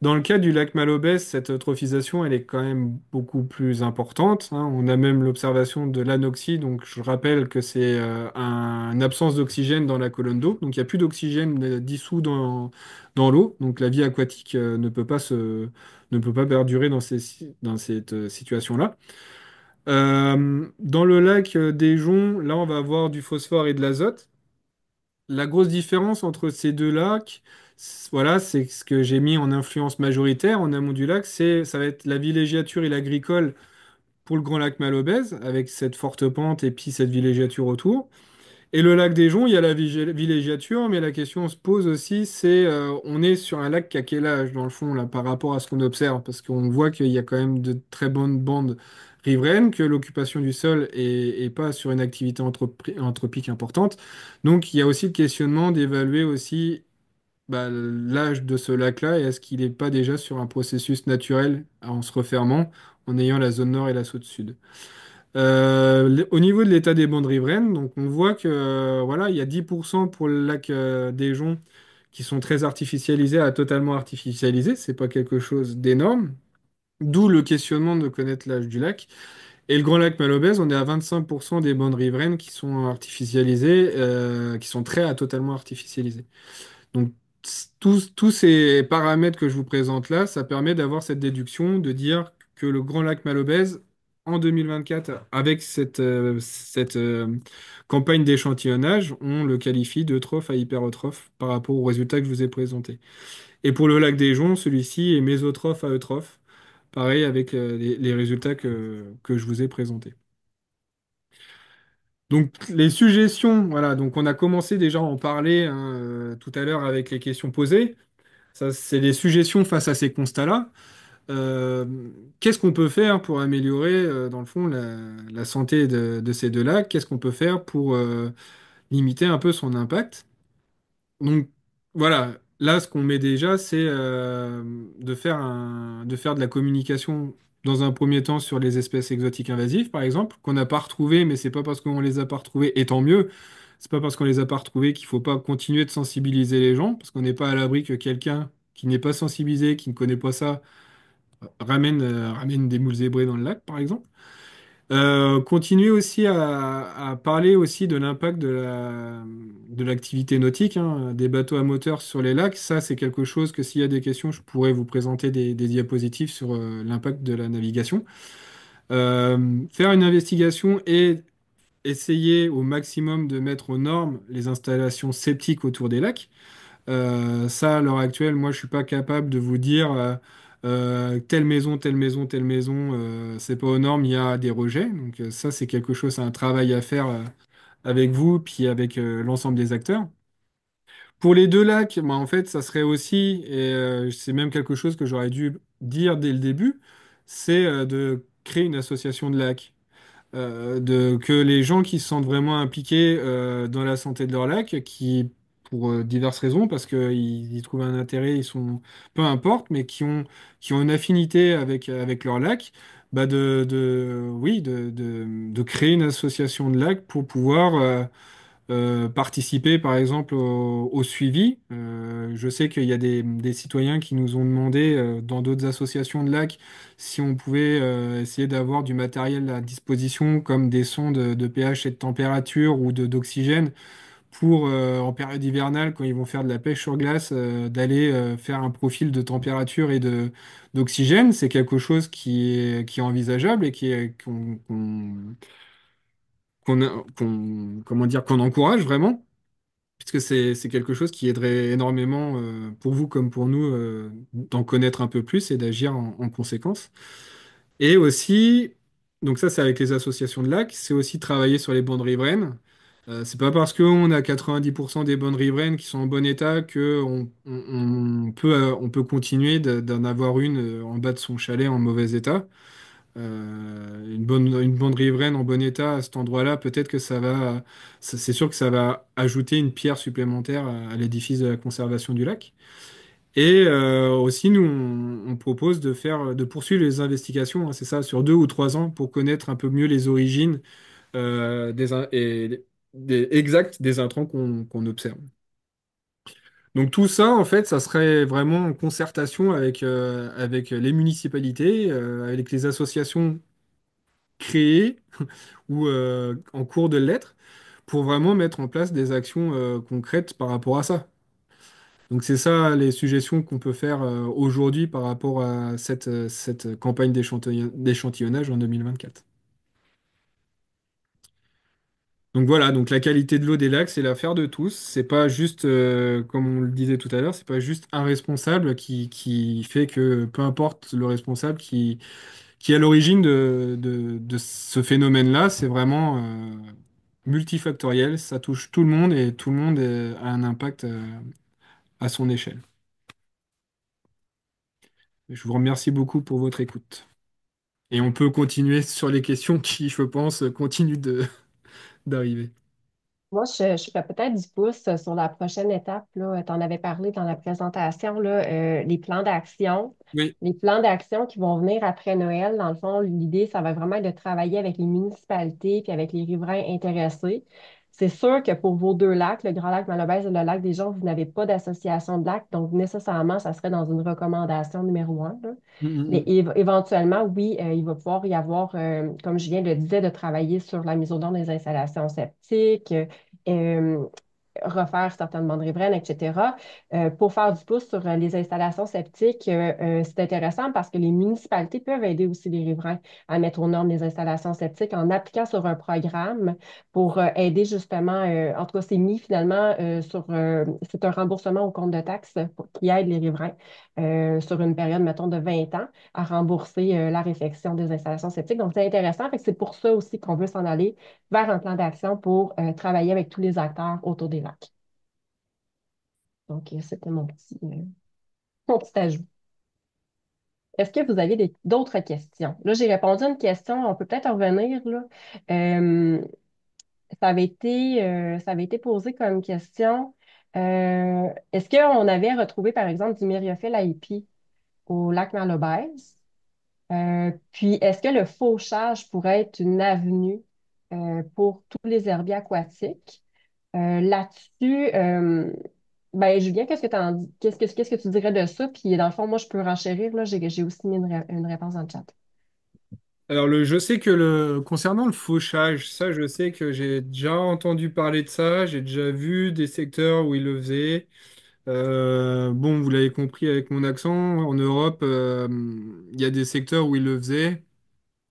Dans le cas du lac Malobès, cette eutrophisation, elle est quand même beaucoup plus importante, hein. On a même l'observation de l'anoxie, donc je rappelle que c'est une absence d'oxygène dans la colonne d'eau, donc il n'y a plus d'oxygène dissous dans l'eau, donc la vie aquatique ne peut pas perdurer dans cette situation-là. Dans le lac des Joncs, là, on va avoir du phosphore et de l'azote. La grosse différence entre ces deux lacs, voilà, c'est ce que j'ai mis en influence majoritaire en amont du lac, ça va être la villégiature et l'agricole pour le Grand Lac Malobèze, avec cette forte pente et puis cette villégiature autour. Et le lac des Joncs, il y a la villégiature, mais la question se pose aussi, c'est on est sur un lac qui a quel âge dans le fond là par rapport à ce qu'on observe, parce qu'on voit qu'il y a quand même de très bonnes bandes riveraines, que l'occupation du sol est pas sur une activité anthropique importante. Donc il y a aussi le questionnement d'évaluer aussi bah, l'âge de ce lac-là et est-ce qu'il n'est pas déjà sur un processus naturel en se refermant, en ayant la zone nord et la zone sud. Au niveau de l'état des bandes riveraines, donc on voit que voilà, il y a 10% pour le lac des Joncs qui sont très artificialisés à totalement artificialisés. C'est pas quelque chose d'énorme. D'où le questionnement de connaître l'âge du lac. Et le Grand Lac Malobèze, on est à 25% des bandes riveraines qui sont artificialisées, qui sont très à totalement artificialisées. Donc, tous ces paramètres que je vous présente là, ça permet d'avoir cette déduction, de dire que le Grand Lac Malobèze, en 2024, avec cette campagne d'échantillonnage, on le qualifie d'eutrophe à hypertrophe par rapport aux résultats que je vous ai présentés. Et pour le lac des Joncs, celui-ci est mésotrophe à eutrophe, pareil avec les résultats que je vous ai présentés. Donc les suggestions, voilà, donc on a commencé déjà à en parler hein, tout à l'heure avec les questions posées. Ça, c'est des suggestions face à ces constats-là. Euh, Qu'est-ce qu'on peut faire pour améliorer, dans le fond, la santé de ces deux lacs? Qu'est-ce qu'on peut faire pour limiter un peu son impact? Donc, voilà, là, ce qu'on met déjà, c'est de faire de la communication dans un premier temps sur les espèces exotiques invasives, par exemple, qu'on n'a pas retrouvées, mais c'est pas parce qu'on les a pas retrouvées, et tant mieux. C'est pas parce qu'on les a pas retrouvées qu'il faut pas continuer de sensibiliser les gens, parce qu'on n'est pas à l'abri que quelqu'un qui n'est pas sensibilisé, qui ne connaît pas ça, ramène des moules zébrés dans le lac, par exemple. Continuer aussi à parler aussi de l'impact de l'activité nautique, hein, des bateaux à moteur sur les lacs. Ça, c'est quelque chose que s'il y a des questions, je pourrais vous présenter des diapositives sur l'impact de la navigation. Faire une investigation et essayer au maximum de mettre aux normes les installations septiques autour des lacs. Ça, à l'heure actuelle, moi, je suis pas capable de vous dire telle maison, telle maison, telle maison, c'est pas aux normes, il y a des rejets. Donc ça, c'est quelque chose, c'est un travail à faire avec vous, puis avec l'ensemble des acteurs. Pour les deux lacs, bah, en fait, ça serait aussi, et c'est même quelque chose que j'aurais dû dire dès le début, c'est de créer une association de lacs que les gens qui se sentent vraiment impliqués dans la santé de leur lac, qui, pour diverses raisons, parce qu'ils y trouvent un intérêt, ils sont, peu importe, mais qui ont une affinité avec leur lac, bah oui, de créer une association de lacs pour pouvoir participer par exemple au suivi. Je sais qu'il y a des citoyens qui nous ont demandé dans d'autres associations de lacs si on pouvait essayer d'avoir du matériel à disposition comme des sondes de pH et de température ou d'oxygène pour en période hivernale quand ils vont faire de la pêche sur glace d'aller faire un profil de température et de d'oxygène. C'est quelque chose qui est envisageable et comment dire, qu'on encourage vraiment, puisque c'est quelque chose qui aiderait énormément pour vous comme pour nous d'en connaître un peu plus et d'agir en conséquence. Et aussi, donc ça c'est avec les associations de lacs, c'est aussi travailler sur les bandes riveraines. C'est pas parce qu'on a 90% des bandes riveraines qui sont en bon état que on peut continuer d'en avoir une en bas de son chalet en mauvais état. Une bande riveraine en bon état à cet endroit-là, peut-être que c'est sûr que ça va ajouter une pierre supplémentaire à l'édifice de la conservation du lac. Et aussi, nous, on propose de poursuivre les investigations, hein, c'est ça, sur 2 ou 3 ans pour connaître un peu mieux les origines exactes des intrants qu'on observe. Donc tout ça, en fait, ça serait vraiment en concertation avec les municipalités, avec les associations créées ou en cours de l'être pour vraiment mettre en place des actions concrètes par rapport à ça. Donc c'est ça les suggestions qu'on peut faire aujourd'hui par rapport à cette campagne d'échantillonnage en 2024. Donc voilà, donc la qualité de l'eau des lacs, c'est l'affaire de tous. C'est pas juste, comme on le disait tout à l'heure, c'est pas juste un responsable qui fait que peu importe le responsable qui est à l'origine de ce phénomène-là. C'est vraiment multifactoriel, ça touche tout le monde et tout le monde a un impact à son échelle. Je vous remercie beaucoup pour votre écoute. Et on peut continuer sur les questions qui, je pense, continuent d'arriver. Moi, je ferais peut-être du pouce sur la prochaine étape. Tu en avais parlé dans la présentation, là, les plans d'action. Oui. Les plans d'action qui vont venir après Noël, dans le fond, l'idée, ça va vraiment être de travailler avec les municipalités puis avec les riverains intéressés. C'est sûr que pour vos deux lacs, le Grand Lac Malobèze et le Lac des Joncs, vous n'avez pas d'association de lacs, donc nécessairement, ça serait dans une recommandation numéro un, là. Mm, mm, Mais mm. éventuellement, oui, il va pouvoir y avoir, comme Julien le disait, de travailler sur la mise aux normes des installations septiques, euh, refaire certaines bandes riveraines, etc. Pour faire du pouce sur les installations septiques, c'est intéressant parce que les municipalités peuvent aider aussi les riverains à mettre aux normes les installations septiques en appliquant sur un programme pour aider justement, en tout cas, c'est mis finalement c'est un remboursement au compte de taxes qui aide les riverains sur une période, mettons, de 20 ans à rembourser la réfection des installations septiques. Donc, c'est intéressant. Fait que c'est pour ça aussi qu'on veut s'en aller vers un plan d'action pour travailler avec tous les acteurs autour des lacs. Donc, c'était mon petit ajout. Est-ce que vous avez d'autres questions? Là, j'ai répondu à une question, on peut peut-être en revenir, là. Euh, ça avait été posé comme question. Est-ce qu'on avait retrouvé, par exemple, du myriophylle haipi au lac Marlobèze? Puis, est-ce que le fauchage pourrait être une avenue pour tous les herbiers aquatiques? Là-dessus, ben, Julien, qu'est-ce que t'en dis? Qu'est-ce que tu dirais de ça? Puis, dans le fond, moi, je peux renchérir, là. J'ai aussi mis une réponse dans le chat. Alors, je sais que concernant le fauchage, ça, je sais que j'ai déjà entendu parler de ça, j'ai déjà vu des secteurs où ils le faisaient. Bon, vous l'avez compris avec mon accent, en Europe, il y a des secteurs où ils le faisaient.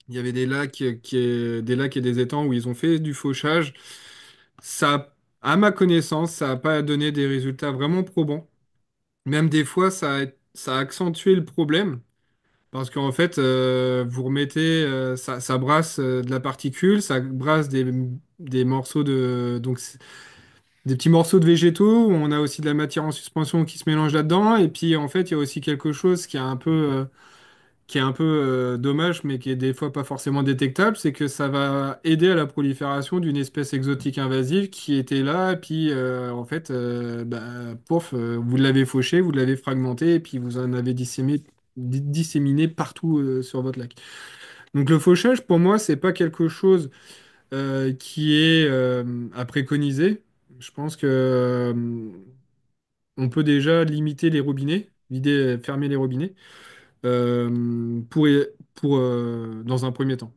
Il y avait des lacs, des lacs et des étangs où ils ont fait du fauchage. Ça, à ma connaissance, ça n'a pas donné des résultats vraiment probants. Même des fois, ça a accentué le problème. Parce qu'en fait, vous remettez, ça brasse de la particule, ça brasse des morceaux des petits morceaux de végétaux. On a aussi de la matière en suspension qui se mélange là-dedans. Et puis, en fait, il y a aussi quelque chose qui est un peu dommage, mais qui est des fois pas forcément détectable, c'est que ça va aider à la prolifération d'une espèce exotique invasive qui était là, et puis en fait, bah, pouf, vous l'avez fauché, vous l'avez fragmenté, et puis vous en avez disséminé partout sur votre lac. Donc le fauchage, pour moi, c'est pas quelque chose qui est à préconiser. Je pense que on peut déjà limiter les robinets, fermer les robinets pour, dans un premier temps.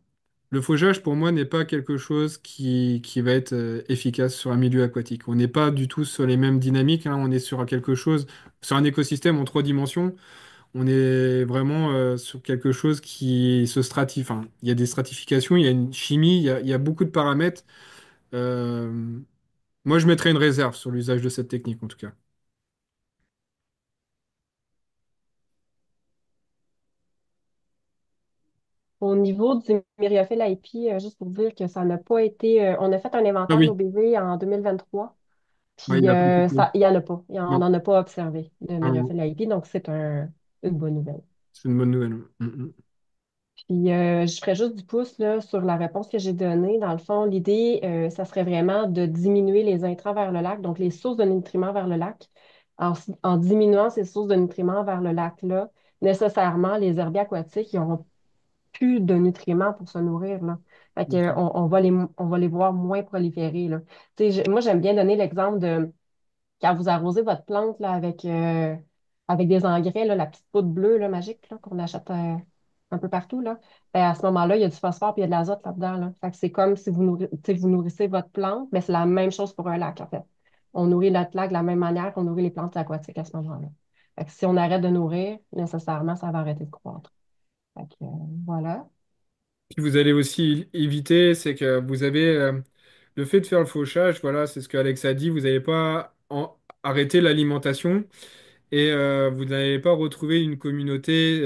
Le fauchage, pour moi, n'est pas quelque chose qui va être efficace sur un milieu aquatique. On n'est pas du tout sur les mêmes dynamiques, hein. On est sur quelque chose, sur un écosystème en trois dimensions. On est vraiment sur quelque chose qui se stratifie. Enfin, il y a des stratifications, il y a une chimie, il y a beaucoup de paramètres. Euh, Moi, je mettrais une réserve sur l'usage de cette technique, en tout cas. Au niveau du myriophylle IP, juste pour dire que ça n'a pas été. On a fait un Ah inventaire oui, d'OBV en 2023, ouais, il puis n'y a pas beaucoup. il n'y en a pas. On Non, n'en a pas observé de ah, myriophylle IP, donc c'est une bonne nouvelle. c'est une bonne nouvelle. Mm. Puis je ferais juste du pouce là, sur la réponse que j'ai donnée. Dans le fond, l'idée, ça serait vraiment de diminuer les intrants vers le lac, donc les sources de nutriments vers le lac. En diminuant ces sources de nutriments vers le lac-là, nécessairement, les herbiers aquatiques, ils n'auront plus de nutriments pour se nourrir, là. Fait que, Ok. on va les voir moins proliférer, là. Tu sais, moi, j'aime bien donner l'exemple de quand vous arrosez votre plante là, avec des engrais, là, la petite poudre bleue là, magique là, qu'on achète un peu partout, là, ben, à ce moment-là, il y a du phosphore et il y a de l'azote là-dedans. Là. Fait que c'est comme si tu sais, vous nourrissez votre plante, mais c'est la même chose pour un lac, en fait. On nourrit notre lac de la même manière qu'on nourrit les plantes aquatiques à ce moment-là. Fait que si on arrête de nourrir, nécessairement, ça va arrêter de croître. Fait que, voilà. Puis vous allez aussi éviter, c'est que vous avez le fait de faire le fauchage, voilà, c'est ce que Alex a dit, vous n'allez pas arrêter l'alimentation. et vous n'allez pas retrouver une communauté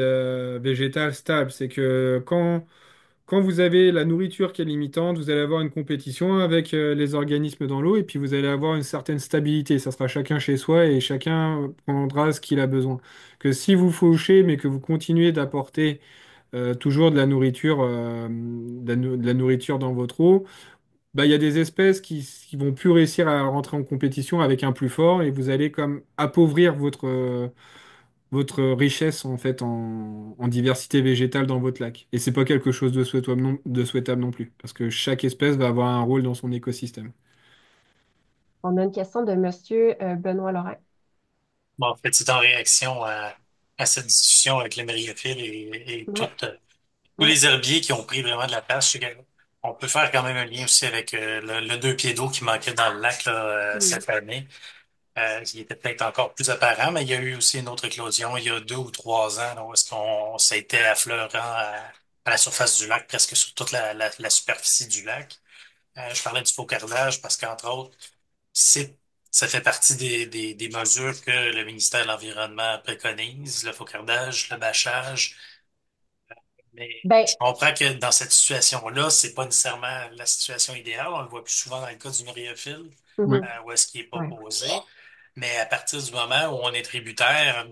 végétale stable. C'est que quand vous avez la nourriture qui est limitante, vous allez avoir une compétition avec les organismes dans l'eau et puis vous allez avoir une certaine stabilité. Ça sera chacun chez soi et chacun prendra ce qu'il a besoin. Que si vous fauchez, mais que vous continuez d'apporter toujours de la nourriture, de la nourriture dans votre eau, bah, il y a des espèces qui vont plus réussir à rentrer en compétition avec un plus fort et vous allez comme appauvrir votre richesse en fait en diversité végétale dans votre lac. Et c'est pas quelque chose de souhaitable non plus, parce que chaque espèce va avoir un rôle dans son écosystème. On a une question de Monsieur Benoît Laurent. Bon, en fait, c'est en réaction à cette discussion avec les myriophiles et Ouais, tous ouais. les herbiers qui ont pris vraiment de la place. On peut faire quand même un lien aussi avec le deux pieds d'eau qui manquait dans le lac là, Mm. cette année. Il était peut-être encore plus apparent, mais il y a eu aussi une autre éclosion il y a 2 ou 3 ans, là, où est-ce qu'on ça a été affleurant à la surface du lac, presque sur toute la superficie du lac. Je parlais du faux carrelage parce qu'entre autres, c'est ça fait partie des mesures que le ministère de l'Environnement préconise, le faucardage, le bâchage. Mais Ben, je comprends que dans cette situation-là, c'est pas nécessairement la situation idéale. On le voit plus souvent dans le cas du myriaphile, Ouais. mhm, où est-ce qu'il est pas ouais, posé. Mais à partir du moment où on est tributaire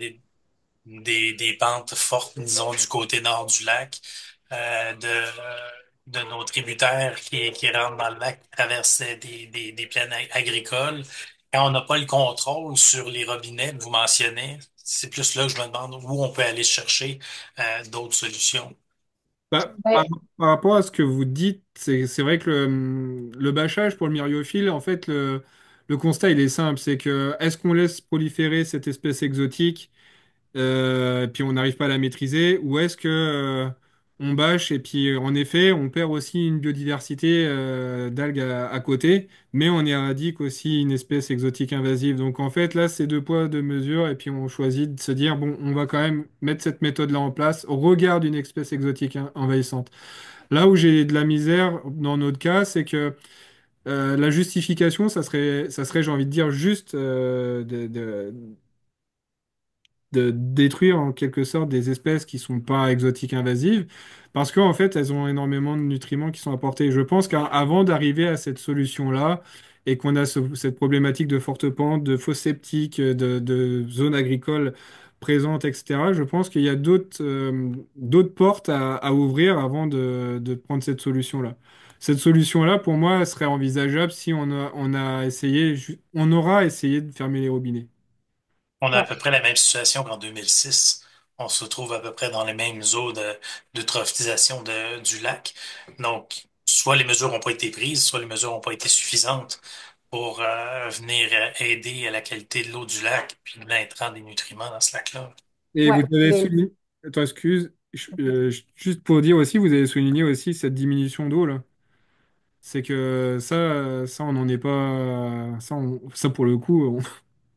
des pentes fortes, disons, du côté nord du lac, de nos tributaires qui rentrent dans le lac, qui traversent des plaines agricoles. Quand on n'a pas le contrôle sur les robinets que vous mentionnez, c'est plus là que je me demande où on peut aller chercher d'autres solutions. Bah, ben, par rapport à ce que vous dites, c'est vrai que le bâchage pour le myriophile, en fait, le constat, il est simple, c'est que est-ce qu'on laisse proliférer cette espèce exotique puis on n'arrive pas à la maîtriser, ou est-ce que on bâche et puis en effet on perd aussi une biodiversité d'algues à côté, mais on éradique aussi une espèce exotique invasive. Donc en fait là c'est deux poids deux mesures et puis on choisit de se dire bon on va quand même mettre cette méthode-là en place au regard d'une espèce exotique envahissante. Là où j'ai de la misère dans notre cas, c'est que la justification, ça serait, j'ai envie de dire, juste de détruire en quelque sorte des espèces qui sont pas exotiques invasives, parce qu'en fait, elles ont énormément de nutriments qui sont apportés. Je pense qu'avant d'arriver à cette solution-là, et qu'on a cette problématique de forte pente, de fosses septiques, de zones agricoles présentes, etc., je pense qu'il y a d'autres portes à ouvrir avant de prendre cette solution-là. Cette solution-là, pour moi, serait envisageable si on a essayé, on aura essayé de fermer les robinets. On a à ouais. peu près la même situation qu'en 2006. On se trouve à peu près dans les mêmes eaux d'eutrophisation du lac. Donc, soit les mesures n'ont pas été prises, soit les mesures n'ont pas été suffisantes pour venir aider à la qualité de l'eau du lac puis de l'intrant des nutriments dans ce lac-là. Et vous Ouais, avez les- souligné, attends, excuse, juste pour dire aussi, vous avez souligné aussi cette diminution d'eau là. C'est que ça, on n'en est pas, ça pour le coup,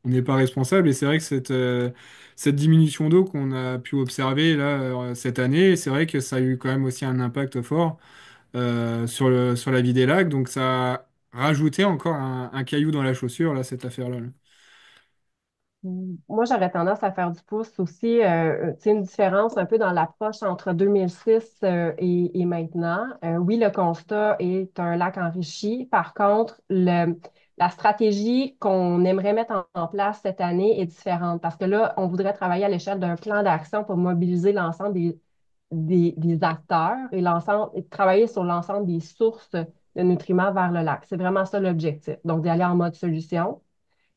on n'est pas responsable. Et c'est vrai que cette diminution d'eau qu'on a pu observer là cette année, c'est vrai que ça a eu quand même aussi un impact fort sur la vie des lacs. Donc ça a rajouté encore un caillou dans la chaussure là, cette affaire-là. Là. Moi, j'aurais tendance à faire du pouce aussi, tu sais, une différence un peu dans l'approche entre 2006 et maintenant. Oui, le constat est un lac enrichi. Par contre, la stratégie qu'on aimerait mettre en place cette année est différente parce que là, on voudrait travailler à l'échelle d'un plan d'action pour mobiliser l'ensemble des acteurs et l'ensemble, et travailler sur l'ensemble des sources de nutriments vers le lac. C'est vraiment ça l'objectif. Donc, d'y aller en mode solution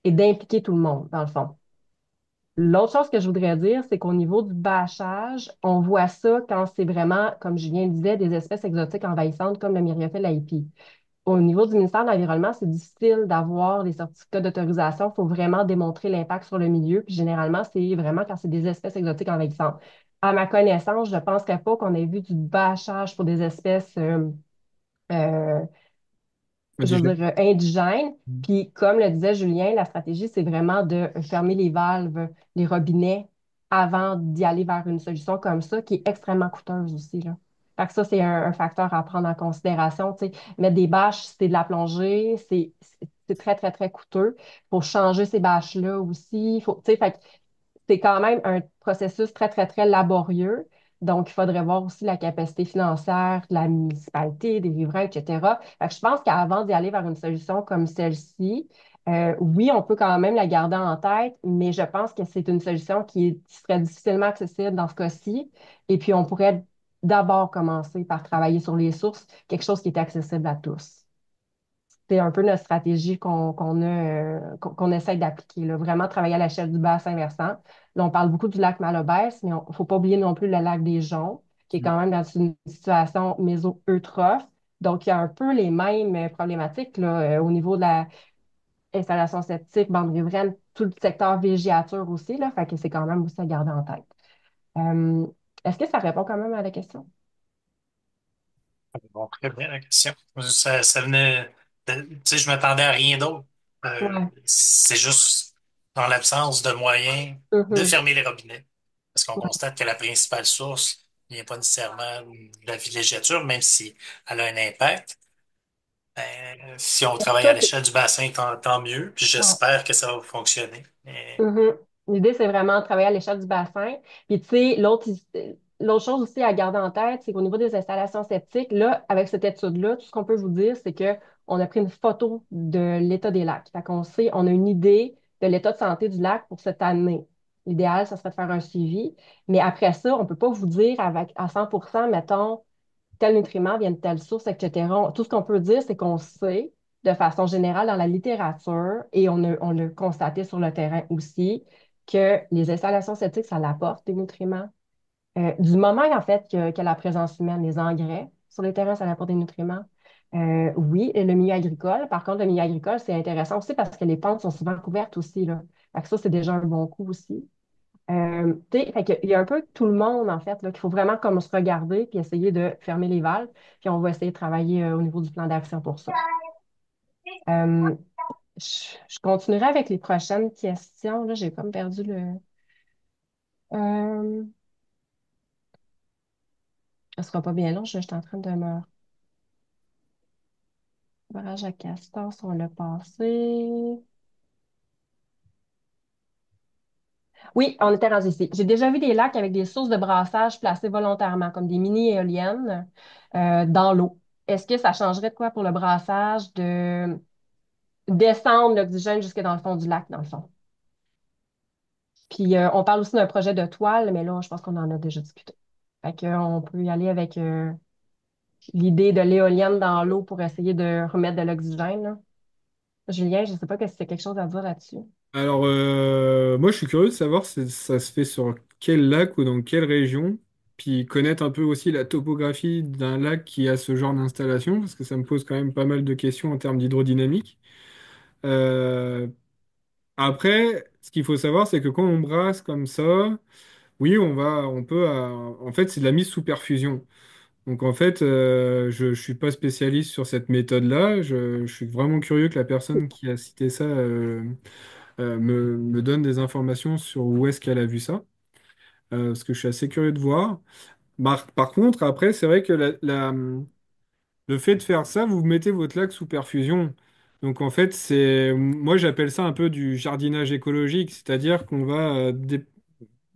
et d'impliquer tout le monde, dans le fond. L'autre chose que je voudrais dire, c'est qu'au niveau du bâchage, on voit ça quand c'est vraiment, comme Julien disait, des espèces exotiques envahissantes comme le myriaphile haipi. Au niveau du ministère de l'Environnement, c'est difficile d'avoir des certificats d'autorisation. Il faut vraiment démontrer l'impact sur le milieu. Puis généralement, c'est vraiment quand c'est des espèces exotiques envahissantes. À ma connaissance, je ne penserais pas qu'on ait vu du bâchage pour des espèces euh, je veux dire, indigène. Puis, comme le disait Julien, la stratégie, c'est vraiment de fermer les valves, les robinets, avant d'y aller vers une solution comme ça, qui est extrêmement coûteuse aussi, là. Fait que ça, c'est un facteur à prendre en considération. Tu sais, mettre des bâches, c'est de la plongée, c'est très, très, très coûteux. Faut changer ces bâches-là aussi. Faut, tu sais, fait que c'est quand même un processus très, très, très laborieux. Donc, il faudrait voir aussi la capacité financière de la municipalité, des riverains, etc. Fait que je pense qu'avant d'y aller vers une solution comme celle-ci, oui, on peut quand même la garder en tête, mais je pense que c'est une solution qui serait difficilement accessible dans ce cas-ci. Et puis, on pourrait d'abord commencer par travailler sur les sources, quelque chose qui est accessible à tous. C'est un peu notre stratégie qu'on essaie d'appliquer, là. Vraiment travailler à l'échelle du bassin versant. Là, on parle beaucoup du lac Malobès, mais il ne faut pas oublier non plus le lac des Joncs, qui est quand même dans une situation méso-eutrophe. Donc, il y a un peu les mêmes problématiques là, au niveau de l'installation septique, bande riveraine, tout le secteur végéature aussi, là, fait que c'est quand même aussi à garder en tête. Euh, Est-ce que ça répond quand même à la question? Bon, très bien la question. Ça venait tu sais, je m'attendais à rien d'autre. Ouais. C'est juste dans l'absence de moyens de Mhm. fermer les robinets. Parce qu'on Ouais. constate que la principale source n'est pas nécessairement de la villégiature, même si elle a un impact. Si on travaille Ça, à c'est- l'échelle du bassin, tant mieux. Puis ouais. j'espère que ça va fonctionner. Mais Mhm. L'idée, c'est vraiment de travailler à l'échelle du bassin. Puis, tu sais, l'autre chose aussi à garder en tête, c'est qu'au niveau des installations septiques, là, avec cette étude-là, tout ce qu'on peut vous dire, c'est que on a pris une photo de l'état des lacs. Fait qu'on sait, on a une idée de l'état de santé du lac pour cette année. L'idéal, ça serait de faire un suivi. Mais après ça, on ne peut pas vous dire avec, à 100%, mettons, tel nutriment vient de telle source, etc. Tout ce qu'on peut dire, c'est qu'on sait de façon générale dans la littérature et on l'a constaté sur le terrain aussi que les installations septiques, ça apporte des nutriments. Du moment, en fait, que la présence humaine, les engrais sur les terrains, ça apporte des nutriments. Oui, et le milieu agricole. Par contre, le milieu agricole, c'est intéressant aussi parce que les pentes sont souvent couvertes aussi, là. Fait que ça, c'est déjà un bon coup aussi. Fait il y a un peu tout le monde, en fait, là, qu'il faut vraiment comme se regarder puis essayer de fermer les valves. Puis on va essayer de travailler au niveau du plan d'action pour ça. Euh, je continuerai avec les prochaines questions. Là, j'ai comme perdu le. Euh, Ce sera pas bien long, je suis en train de me. Barrage à Castor, on l'a passé. Oui, on était rendu ici. J'ai déjà vu des lacs avec des sources de brassage placées volontairement, comme des mini-éoliennes dans l'eau. Est-ce que ça changerait de quoi pour le brassage de descendre l'oxygène jusque dans le fond du lac, dans le fond? Puis on parle aussi d'un projet de toile, mais là, je pense qu'on en a déjà discuté. Fait que, on peut y aller avec l'idée de l'éolienne dans l'eau pour essayer de remettre de l'oxygène, là. Julien, je ne sais pas si c'est quelque chose à dire là-dessus. Alors, moi, je suis curieux de savoir si ça se fait sur quel lac ou dans quelle région, puis connaître un peu aussi la topographie d'un lac qui a ce genre d'installation, parce que ça me pose quand même pas mal de questions en termes d'hydrodynamique. Euh, Après, ce qu'il faut savoir, c'est que quand on brasse comme ça, oui, on peut, en fait, c'est de la mise sous perfusion. Donc, en fait, je ne suis pas spécialiste sur cette méthode-là. Je suis vraiment curieux que la personne qui a cité ça me donne des informations sur où est-ce qu'elle a vu ça, parce que je suis assez curieux de voir. Par contre, après, c'est vrai que le fait de faire ça, vous mettez votre lac sous perfusion. Donc en fait, moi j'appelle ça un peu du jardinage écologique, c'est-à-dire qu'on va,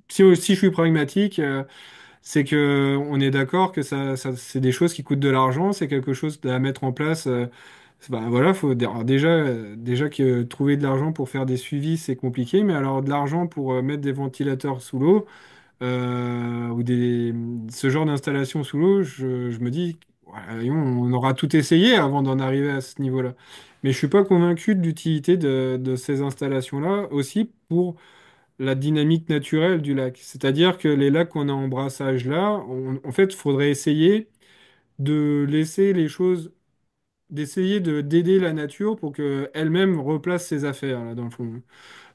si je suis pragmatique, c'est que on est d'accord que c'est des choses qui coûtent de l'argent, c'est quelque chose à mettre en place. Ben voilà, alors déjà que trouver de l'argent pour faire des suivis, c'est compliqué, mais alors de l'argent pour mettre des ventilateurs sous l'eau ou ce genre d'installation sous l'eau, je me dis, ouais, on aura tout essayé avant d'en arriver à ce niveau-là. Mais je suis pas convaincu de l'utilité de ces installations-là aussi pour la dynamique naturelle du lac. C'est-à-dire que les lacs qu'on a en brassage là, en fait, il faudrait essayer de laisser les choses, d'essayer d'aider la nature pour qu'elle-même replace ses affaires là, dans le fond.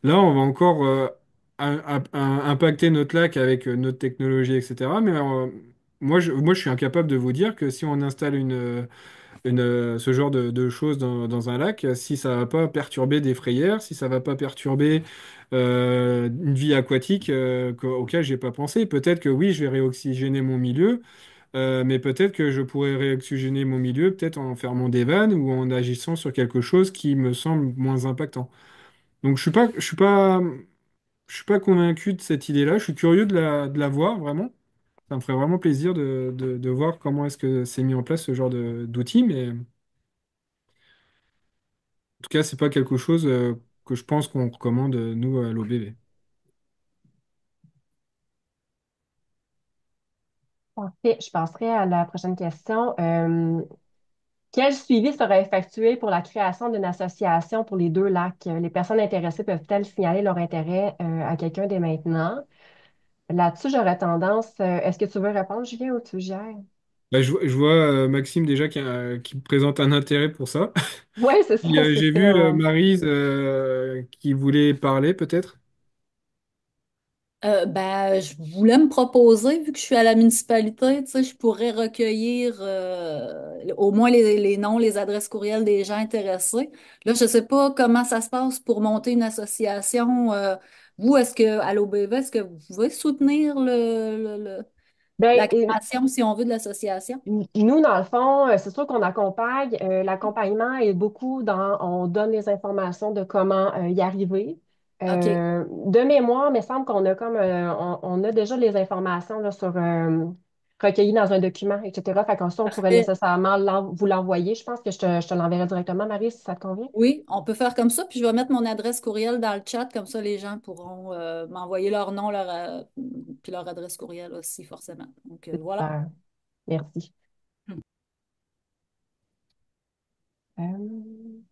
Là, on va encore impacter notre lac avec notre technologie, etc. Mais moi, je suis incapable de vous dire que si on installe ce genre de choses dans un lac, si ça va pas perturber des frayères, si ça va pas perturber une vie aquatique auquel j'ai pas pensé. Peut-être que oui, je vais réoxygéner mon milieu, mais peut-être que je pourrais réoxygéner mon milieu, peut-être en fermant des vannes ou en agissant sur quelque chose qui me semble moins impactant. Donc je suis pas je suis pas convaincu de cette idée-là. Je suis curieux de la voir, vraiment. Ça me ferait vraiment plaisir de voir comment est-ce que c'est mis en place ce genre d'outils, mais en tout cas, c'est pas quelque chose que je pense qu'on recommande, nous, à l'OBV. Parfait. Je passerai à la prochaine question. Quel suivi sera effectué pour la création d'une association pour les deux lacs? Les personnes intéressées peuvent-elles signaler leur intérêt à quelqu'un dès maintenant? Là-dessus, j'aurais tendance. Est-ce que tu veux répondre, Julien, ou tu gères? Bah, je vois Maxime déjà qui présente un intérêt pour ça. Oui, c'est ça. J'ai C'était vu mon. Maryse qui voulait parler, peut-être. Ben, je voulais me proposer, vu que je suis à la municipalité, tu sais, je pourrais recueillir au moins les noms, les adresses courriels des gens intéressés. Là, je ne sais pas comment ça se passe pour monter une association. Vous, est-ce que à l'OBV, est-ce que vous pouvez soutenir Ben, la création, si on veut, de l'association? nous, dans le fond, c'est sûr qu'on accompagne. L'accompagnement est beaucoup dans, on donne les informations de comment y arriver. OK, De mémoire, il me semble qu'on a on a déjà les informations là, recueillies dans un document, etc. Fait qu'en ça, on pourrait parfait. nécessairement vous l'envoyer. Je pense que je te l'enverrai directement, Marie, si ça te convient. Oui, on peut faire comme ça, puis je vais mettre mon adresse courriel dans le chat, comme ça les gens pourront m'envoyer leur nom, puis leur adresse courriel aussi, forcément. Donc C'est voilà. super. Merci. Euh,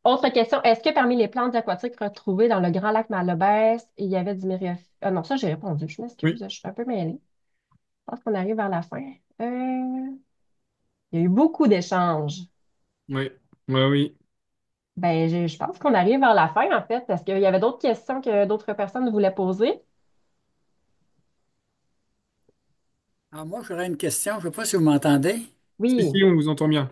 Autre question, est-ce que parmi les plantes aquatiques retrouvées dans le Grand Lac Malobès, il y avait du myriophylle? Ah non, ça j'ai répondu, je m'excuse, Oui, je suis un peu mêlée. Je pense qu'on arrive vers la fin. Il y a eu beaucoup d'échanges. oui, ouais, oui. Ben, je pense qu'on arrive vers la fin, en fait. Est-ce qu'il y avait d'autres questions que d'autres personnes voulaient poser? Alors moi, j'aurais une question. Je ne sais pas si vous m'entendez. Si, Oui, si, on vous entend bien.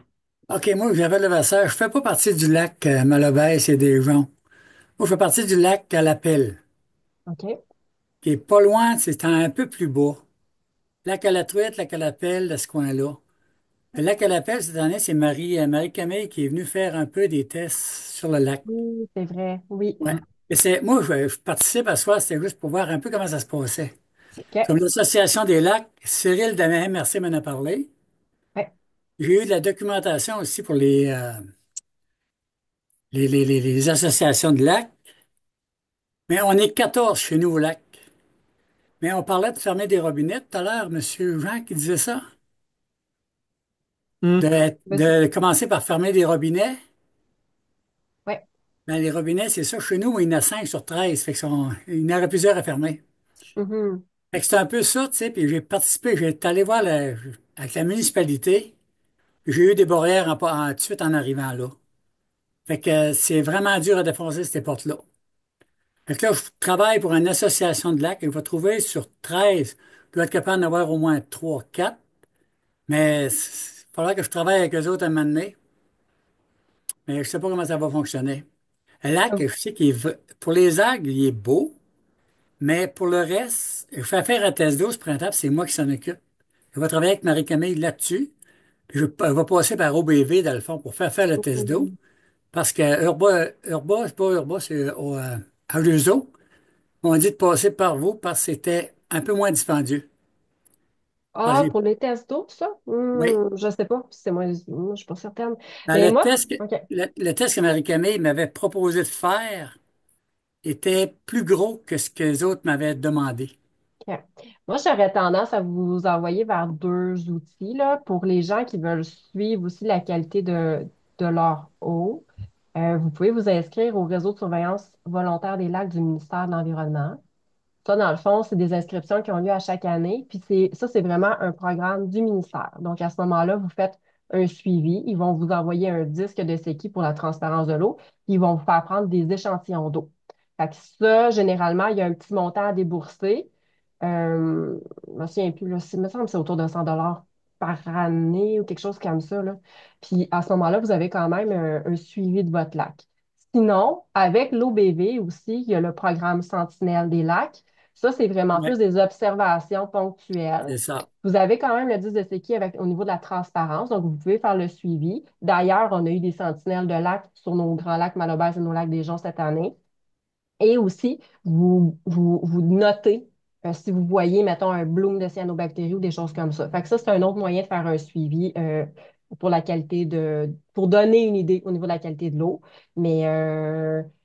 OK, moi, j'avais le Levasseur. Je ne fais pas partie du lac Malobès et des Joncs. Moi, je fais partie du lac Calapel, OK. qui est pas loin, c'est un peu plus bas. Lac à la Truite, lac Calapel, de ce coin-là. Le lac Calapel, cette année, c'est Marie-Camille qui est venue faire un peu des tests sur le lac. Oui, c'est vrai, oui. Ouais. Et moi, je participe à ce soir, c'était juste pour voir un peu comment ça se passait. OK. Comme l'Association des lacs, Cyril de la MRC m'en a parlé. Ouais. J'ai eu de la documentation aussi pour les associations de lacs. Mais on est 14 chez nous au lac. Mais on parlait de fermer des robinets tout à l'heure, Monsieur Jean qui disait ça. Hmm. Vas-y. De commencer par fermer des robinets. Ouais. Ben, les robinets, c'est ça. Chez nous, il y en a 5 sur 13. Fait que il y en aurait plusieurs à fermer. Mhm. Fait que c'est un peu ça, tu sais. Puis j'ai participé, j'ai été allé voir avec la municipalité. J'ai eu des barrières tout de suite en arrivant là. Fait que c'est vraiment dur à défoncer ces portes-là. Fait que là, je travaille pour une association de lacs et je vais trouver sur 13, je dois être capable d'en avoir au moins 3, 4. Mais il faudra que je travaille avec eux autres à un moment donné. Mais je ne sais pas comment ça va fonctionner. Un lac, je sais pour les algues, il est beau, mais pour le reste, je fais affaire à test d'eau ce printemps, puis c'est moi qui s'en occupe. Je vais travailler avec Marie-Camille là-dessus. Puis je vais passer par OBV, dans le fond, pour faire le test d'eau. Mhm. Parce que Urba, c'est pas Urba, c'est à Leuzo. On dit de passer par vous parce que c'était un peu moins dispendieux. Alors, Ah, pour les tests d'eau, ça? oui. Je sais pas. C'est moi, je suis pas certaine. Dans Mais moi, OK. le test que Marie-Camille m'avait proposé de faire était plus gros que ce que les autres m'avaient demandé. OK. Moi, j'aurais tendance à vous envoyer vers deux outils là, pour les gens qui veulent suivre aussi la qualité de leur eau. Vous pouvez vous inscrire au réseau de surveillance volontaire des lacs du ministère de l'Environnement. Ça, dans le fond, c'est des inscriptions qui ont lieu à chaque année. Puis c'est vraiment un programme du ministère. Donc, à ce moment-là, vous faites un suivi. Ils vont vous envoyer un disque de séquille pour la transparence de l'eau. Puis ils vont vous faire prendre des échantillons d'eau. Fait que ça, généralement, il y a un petit montant à débourser. Je me souviens plus, là, il me semble que c'est autour de 100 $ par année ou quelque chose comme ça, là. Puis à ce moment-là, vous avez quand même un suivi de votre lac. Sinon, avec l'OBV aussi, il y a le programme Sentinelle des lacs. Ça, c'est vraiment Oui, plus des observations ponctuelles. c'est ça. Vous avez quand même le 10 de séquille au niveau de la transparence, donc vous pouvez faire le suivi. D'ailleurs, on a eu des sentinelles de lacs sur nos grands lacs Malobès et nos lacs des Joncs cette année. Et aussi, vous notez si vous voyez, mettons, un bloom de cyanobactéries ou des choses comme ça. Fait que ça, c'est un autre moyen de faire un suivi pour la qualité pour donner une idée au niveau de la qualité de l'eau. Mais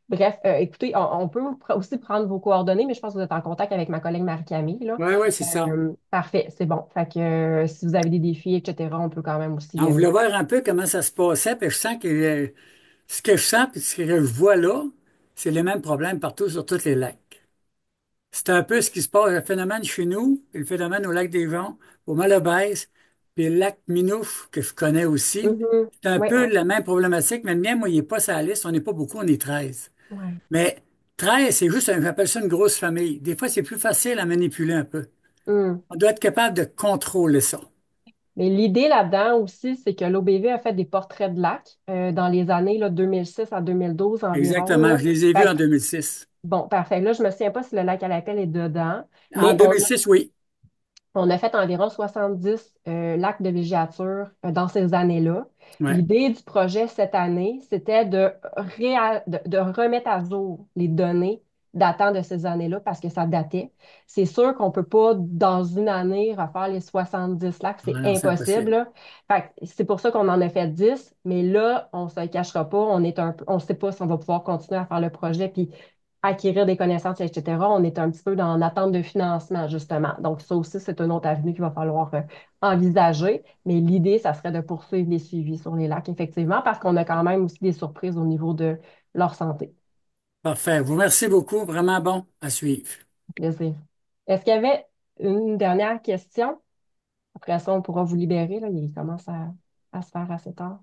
bref, écoutez, on peut aussi prendre vos coordonnées, mais je pense que vous êtes en contact avec ma collègue Marie-Camille, là. Oui, oui, c'est ça. Parfait, c'est bon. Fait que si vous avez des défis, etc., on peut quand même aussi. On voulait voir un peu comment ça se passait, puis je sens que ce que je sens puis ce que je vois là, c'est les mêmes problèmes partout sur tous les lacs. C'est un peu ce qui se passe, le phénomène chez nous, puis le phénomène au lac des Joncs, au Malabès, puis le lac Minouf, que je connais aussi. Mhm. C'est un Ouais, peu la même problématique, mais le mien, moi, il n'est pas sur la liste. On n'est pas beaucoup, on est 13. ouais. Mais 13, c'est juste, j'appelle ça une grosse famille. Des fois, c'est plus facile à manipuler un peu. Hmm. On doit être capable de contrôler ça. Mais l'idée là-dedans aussi, c'est que l'OBV a fait des portraits de lacs dans les années là, 2006 à 2012 environ, Exactement. là. Je les ai vus Fait en que, 2006. bon, parfait. Là, je me souviens pas si le lac à la pelle est dedans, En mais 2006, oui. on a fait environ 70 lacs de villégiature dans ces années-là. Ouais. L'idée du projet cette année, c'était de remettre à jour les données datant de ces années-là parce que ça datait. C'est sûr qu'on ne peut pas, dans une année, refaire les 70 lacs, c'est Non, non, c'est impossible, impossible. là. Fait que c'est pour ça qu'on en a fait 10, mais là, on ne se le cachera pas, on ne sait pas si on va pouvoir continuer à faire le projet puis acquérir des connaissances, etc. On est un petit peu dans l'attente de financement, justement. Donc, ça aussi, c'est une autre avenue qu'il va falloir envisager. Mais l'idée, ça serait de poursuivre les suivis sur les lacs, effectivement, parce qu'on a quand même aussi des surprises au niveau de leur santé. Parfait. Vous remercie beaucoup. Vraiment bon à suivre. Plaisir. Est-ce qu'il y avait une dernière question? Après ça, on pourra vous libérer, là. Il commence à se faire assez tard.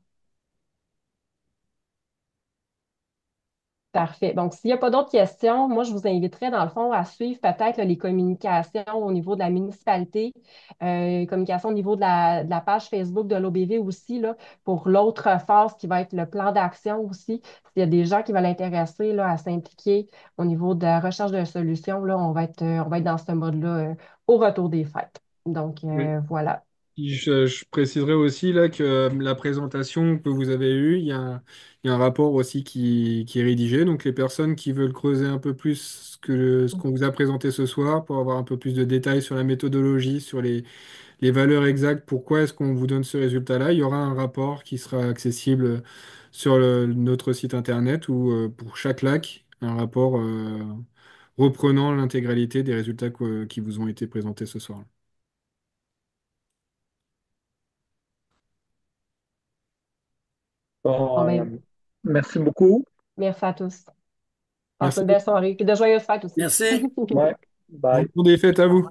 Parfait. Donc, s'il n'y a pas d'autres questions, moi, je vous inviterais, dans le fond, à suivre peut-être là, les communications au niveau de la municipalité, communications au niveau de la page Facebook de l'OBV aussi, là, pour l'autre phase qui va être le plan d'action aussi. S'il y a des gens qui veulent l'intéresser là, à s'impliquer au niveau de la recherche de solutions, là, on va être dans ce mode-là au retour des fêtes. Donc, Oui. voilà. Puis je préciserai aussi là que la présentation que vous avez eue, il y a un rapport aussi qui est rédigé. Donc les personnes qui veulent creuser un peu plus ce qu'on vous a présenté ce soir pour avoir un peu plus de détails sur la méthodologie, sur les valeurs exactes, pourquoi est-ce qu'on vous donne ce résultat-là, il y aura un rapport qui sera accessible sur notre site internet ou pour chaque lac, un rapport reprenant l'intégralité des résultats qui vous ont été présentés ce soir. Bon, Bon, ben, merci beaucoup. merci à tous. Passez Merci une belle beaucoup. soirée et de joyeuses fêtes aussi. Merci. Ouais, Bon bye. cours des fêtes à vous.